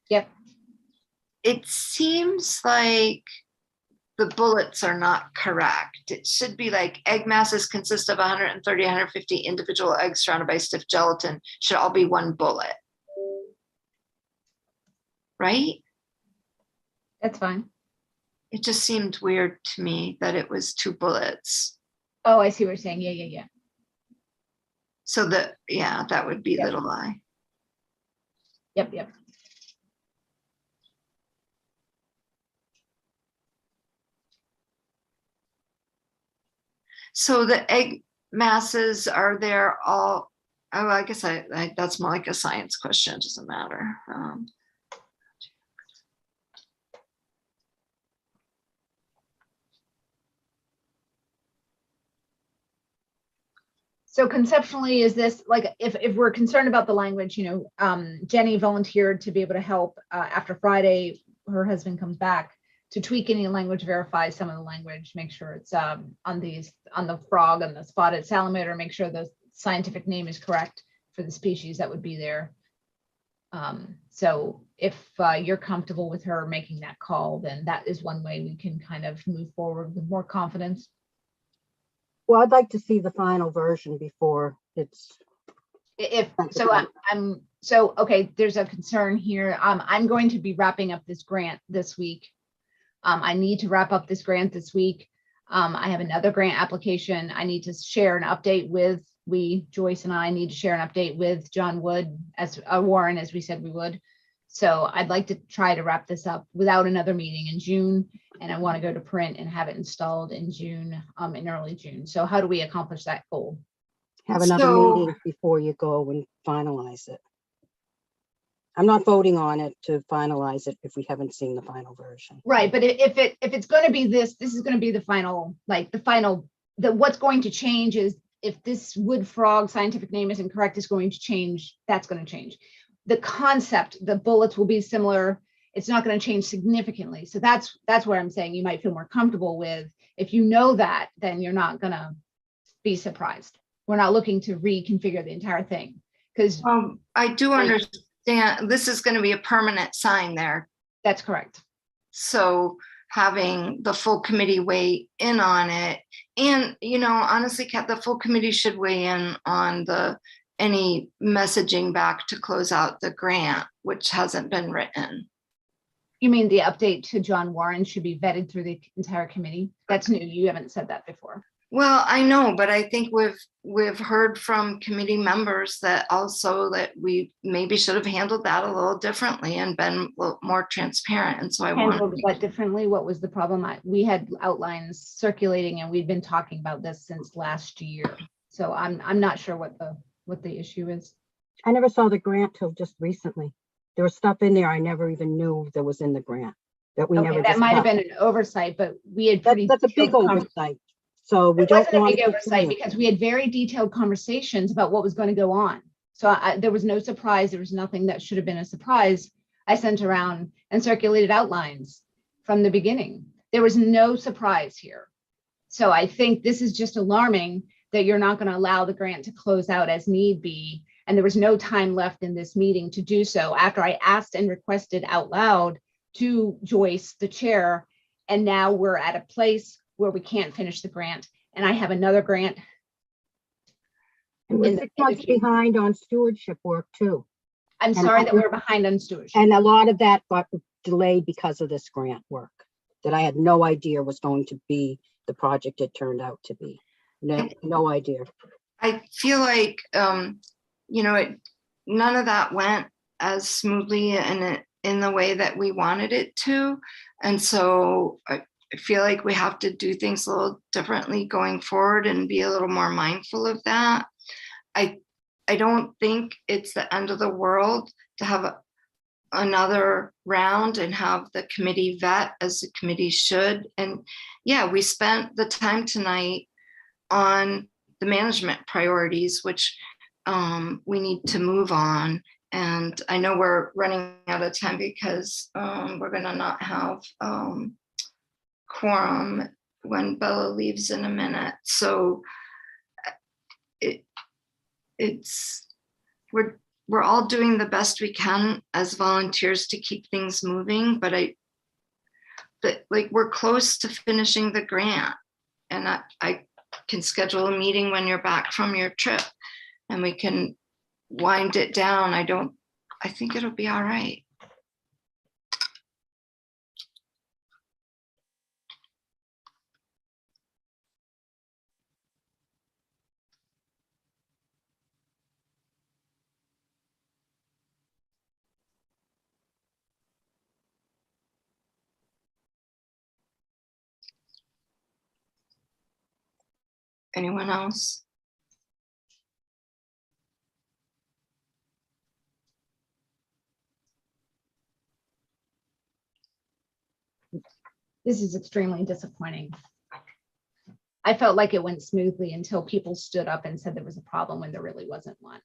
Yep. It seems like the bullets are not correct. It should be like egg masses consist of 130, 150 individual eggs surrounded by stiff gelatin, should all be one bullet. Right? That's fine. It just seemed weird to me that it was 2 bullets. Oh, I see what you're saying. Yeah. So that would be Yep. little I. Yep. So the egg masses, are there all, oh, I guess I that's more like a science question, it doesn't matter. So conceptually, is this like, if we're concerned about the language, Jenny volunteered to be able to help after Friday, her husband comes back, to tweak any language, verify some of the language, make sure it's on the frog and the spotted salamander, make sure the scientific name is correct for the species that would be there. So if you're comfortable with her making that call, then that is one way we can kind of move forward with more confidence. Well, I'd like to see the final version before it's. Okay, there's a concern here. I'm going to be wrapping up this grant this week. I need to wrap up this grant this week. I have another grant application. I need to share an update with, Joyce and I need to share an update with John Wood, as Warren, as we said we would. So I'd like to try to wrap this up without another meeting in June. And I want to go to print and have it installed in June, in early June. So how do we accomplish that goal? Have another So- meeting before you go and finalize it. I'm not voting on it to finalize it if we haven't seen the final version. Right, but if it's going to be this is going to be the final, what's going to change is if this wood frog scientific name isn't correct, is going to change. That's going to change. The concept, the bullets will be similar. It's not going to change significantly. So that's where I'm saying you might feel more comfortable with. If you know that, then you're not going to be surprised. We're not looking to reconfigure the entire thing, because I do understand this is going to be a permanent sign there. that's correct. So having the full committee weigh in on it, and honestly, Kat, the full committee should weigh in on the any messaging back to close out the grant, which hasn't been written. You mean the update to John Warren should be vetted through the entire committee? That's new. You haven't said that before. Well, I know, but I think we've heard from committee members that also that we maybe should have handled that a little differently and been a little more transparent. And so I Handled want what differently? What was the problem? We had outlines circulating and we'd been talking about this since last year. So I'm not sure what the issue is. I never saw the grant till just recently. There was stuff in there I never even knew that was in the grant that we never Okay, that might have discussed. been an oversight, but we had pretty. That's a big detailed oversight. So we It don't wasn't a want big to oversight continue. because we had very detailed conversations about what was going to go on. So there was no surprise. There was nothing that should have been a surprise. I sent around and circulated outlines from the beginning. There was no surprise here. So I think this is just alarming that you're not going to allow the grant to close out as need be. And there was no time left in this meeting to do so after I asked and requested out loud to Joyce, the chair. And now we're at a place where we can't finish the grant. And I have another grant. And we're in the- 6 months behind on stewardship work too. I'm sorry that we're behind on stewardship. And a lot of that got delayed because of this grant work that I had no idea was going to be the project it turned out to be. No idea. I feel like, you know, none of that went as smoothly and in the way that we wanted it to. And so I feel like we have to do things a little differently going forward and be a little more mindful of that. I don't think it's the end of the world to have another round and have the committee vet as the committee should. And yeah, we spent the time tonight on the management priorities, which we need to move on. And I know we're running out of time because we're gonna not have quorum when Bella leaves in a minute. So we're all doing the best we can as volunteers to keep things moving, but like we're close to finishing the grant, and I can schedule a meeting when you're back from your trip and we can wind it down. I think it'll be all right. Anyone else? This is extremely disappointing. I felt like it went smoothly until people stood up and said there was a problem when there really wasn't one.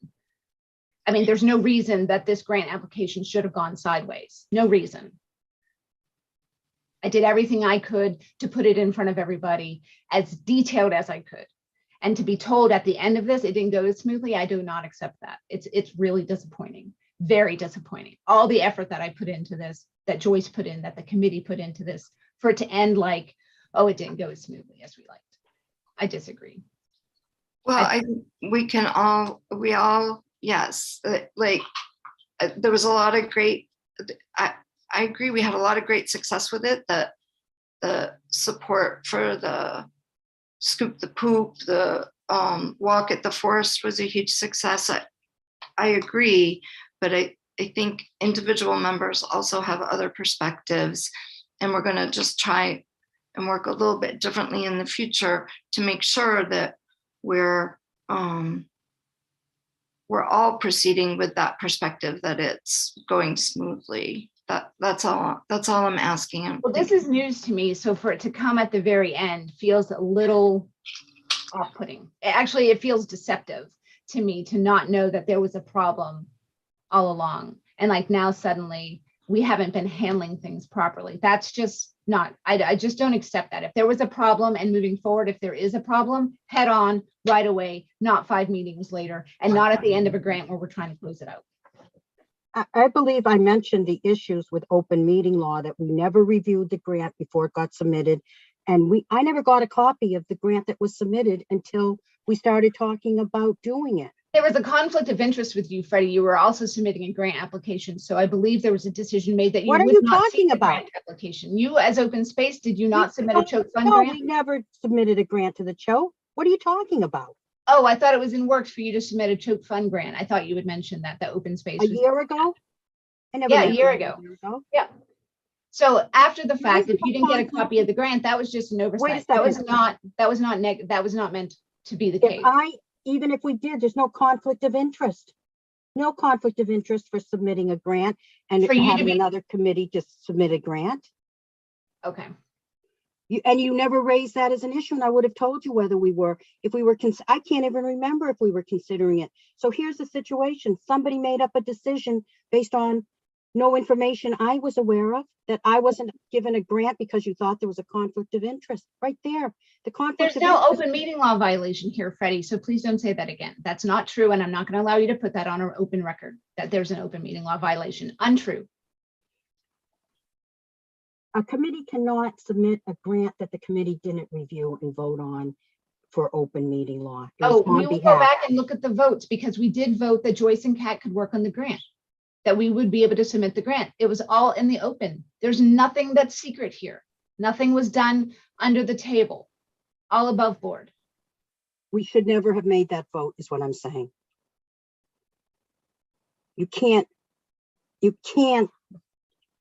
I mean, there's no reason that this grant application should have gone sideways. No reason. I did everything I could to put it in front of everybody as detailed as I could. And to be told at the end of this, it didn't go as smoothly, I do not accept that. It's really disappointing, very disappointing. All the effort that I put into this, that Joyce put in, that the committee put into this, for it to end like, oh, it didn't go as smoothly as we liked. I disagree. Well, we all, yes, like there was a lot of great, I agree, we had a lot of great success with it. The support for the Scoop the Poop, the Walk at the Forest was a huge success. I agree, but I think individual members also have other perspectives, and we're gonna just try and work a little bit differently in the future to make sure that we're all proceeding with that perspective, that it's going smoothly. That's all I'm asking. Well, this is news to me, so for it to come at the very end feels a little off-putting. Actually, it feels deceptive to me to not know that there was a problem all along. And like now suddenly we haven't been handling things properly. That's just not, I just don't accept that. If there was a problem and moving forward, if there is a problem, head on right away, not 5 meetings later, and not at the end of a grant where we're trying to close it out. I believe I mentioned the issues with open meeting law, that we never reviewed the grant before it got submitted. And I never got a copy of the grant that was submitted until we started talking about doing it. There was a conflict of interest with you, Freddie. You were also submitting a grant application. So I believe there was a decision made that you What are would you not talking seek the about? grant application. You as open space, did you not submit a choke fund No, grant? we never submitted a grant to the CHO. What are you talking about? Oh, I thought it was in works for you to submit a choke fund grant. I thought you would mention that the open space A was. year ago? I never. Yeah, a mentioned year it ago. Yeah. So after the fact, is if you no didn't get a conflict. copy of the grant, that was just an oversight. That was not meant to be the case. Even if we did, there's no conflict of interest. No conflict of interest for submitting a grant and For you to having be- another committee just submit a grant. Okay. You never raised that as an issue, and I would have told you whether I can't even remember if we were considering it. So here's the situation. Somebody made up a decision based on no information I was aware of, that I wasn't given a grant because you thought there was a conflict of interest. Right there. The conflict There's of no interest. open meeting law violation here, Freddie. So please don't say that again. That's not true. And I'm not going to allow you to put that on an open record, that there's an open meeting law violation. Untrue. A committee cannot submit a grant that the committee didn't review and vote on for open meeting law. It was Oh, on we will go behalf. back and look at the votes because we did vote that Joyce and Kat could work on the grant, that we would be able to submit the grant. It was all in the open. There's nothing that's secret here. Nothing was done under the table, all above board. We should never have made that vote, is what I'm saying. You can't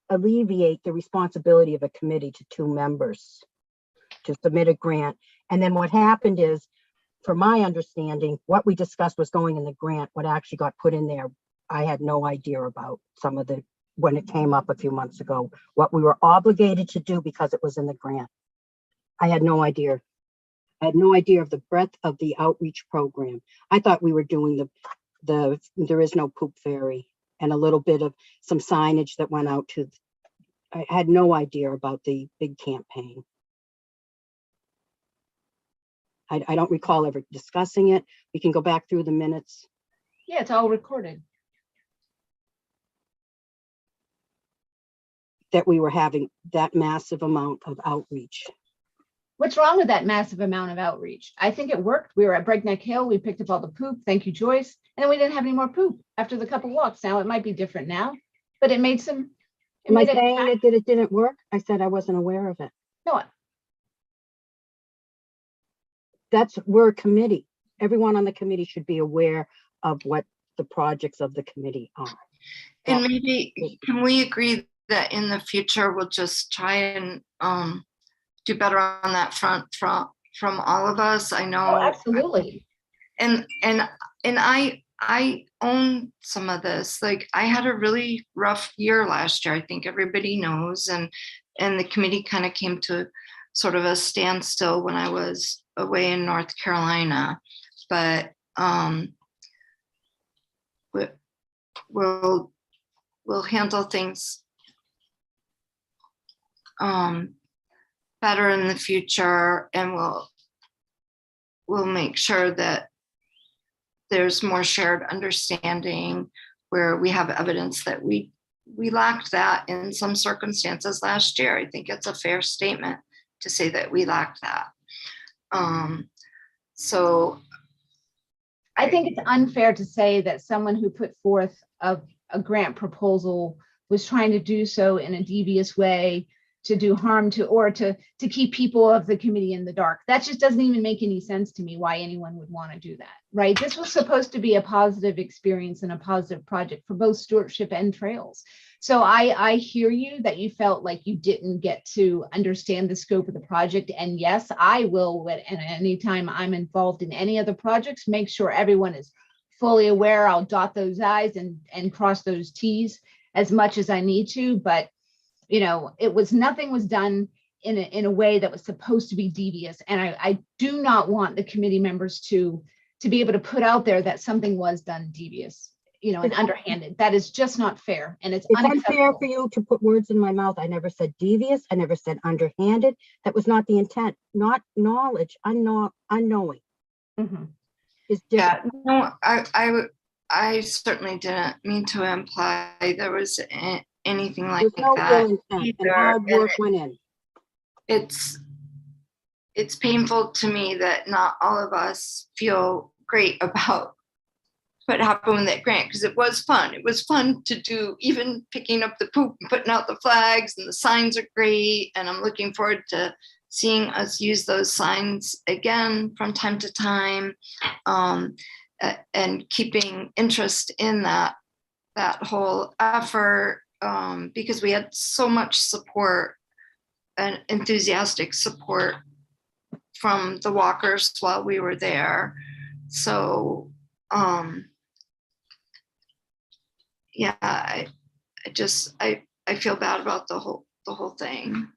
alleviate the responsibility of a committee to two members to submit a grant. And then what happened is, from my understanding, what we discussed was going in the grant. What actually got put in there, I had no idea about when it came up a few months ago, what we were obligated to do because it was in the grant. I had no idea. I had no idea of the breadth of the outreach program. I thought we were doing the There Is No Poop Fairy and a little bit of some signage that went out to, I had no idea about the big campaign. I don't recall ever discussing it. We can go back through the minutes. Yeah, it's all recorded. That we were having that massive amount of outreach. What's wrong with that massive amount of outreach? I think it worked. We were at Breakneck Hill. We picked up all the poop. Thank you, Joyce. And then we didn't have any more poop after the couple walks. Now it might be different now, but it made some. Am I saying that it didn't work? I said I wasn't aware of it. No, We're a committee. Everyone on the committee should be aware of what the projects of the committee are. And maybe, can we agree that in the future, we'll just try and do better on that front from all of us? I know. oh, absolutely. And I own some of this. Like, I had a really rough year last year. I think everybody knows, and the committee kind of came to sort of a standstill when I was away in North Carolina. But we'll handle things better in the future, and we'll make sure that there's more shared understanding where we have evidence that we lacked that in some circumstances last year. I think it's a fair statement to say that we lacked that. So I think it's unfair to say that someone who put forth a grant proposal was trying to do so in a devious way to do harm to, or to keep people of the committee in the dark. That just doesn't even make any sense to me why anyone would want to do that, right? This was supposed to be a positive experience and a positive project for both stewardship and trails. So I hear you that you felt like you didn't get to understand the scope of the project. And yes, I will, at any time I'm involved in any other projects, make sure everyone is fully aware. I'll dot those I's and cross those T's as much as I need to, but you know, nothing was done in a way that was supposed to be devious. And I do not want the committee members to be able to put out there that something was done devious, you know, and underhanded. That is just not fair. And it's unfair for you to put words in my mouth. I never said devious. I never said underhanded. That was not the intent. Not knowledge. Unknowing. Mm-hmm. Is yeah, different. no, I certainly didn't mean to imply there was anything like no that ill intent, and either. hard work went in. It's painful to me that not all of us feel great about what happened with that grant, because it was fun. It was fun to do, even picking up the poop and putting out the flags, and the signs are great. And I'm looking forward to seeing us use those signs again from time to time, and keeping interest in that whole effort, because we had so much support and enthusiastic support from the walkers while we were there. So yeah, I feel bad about the whole thing,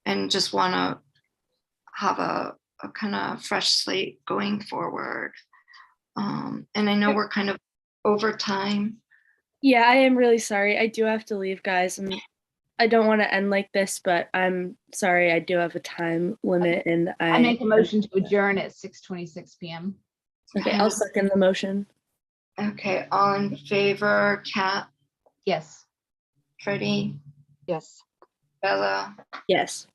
and just want to have a kind of fresh slate going forward. And I know we're kind of over time. Yeah, I am really sorry. I do have to leave, guys. And I don't want to end like this, but I'm sorry. I do have a time limit, and I make a motion to adjourn at 6:26 p.m. Okay, I'll second the motion. Okay, all in favor, Kat, Yes. Freddie, Yes. Bella, Yes.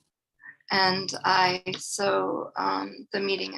and I. So the meeting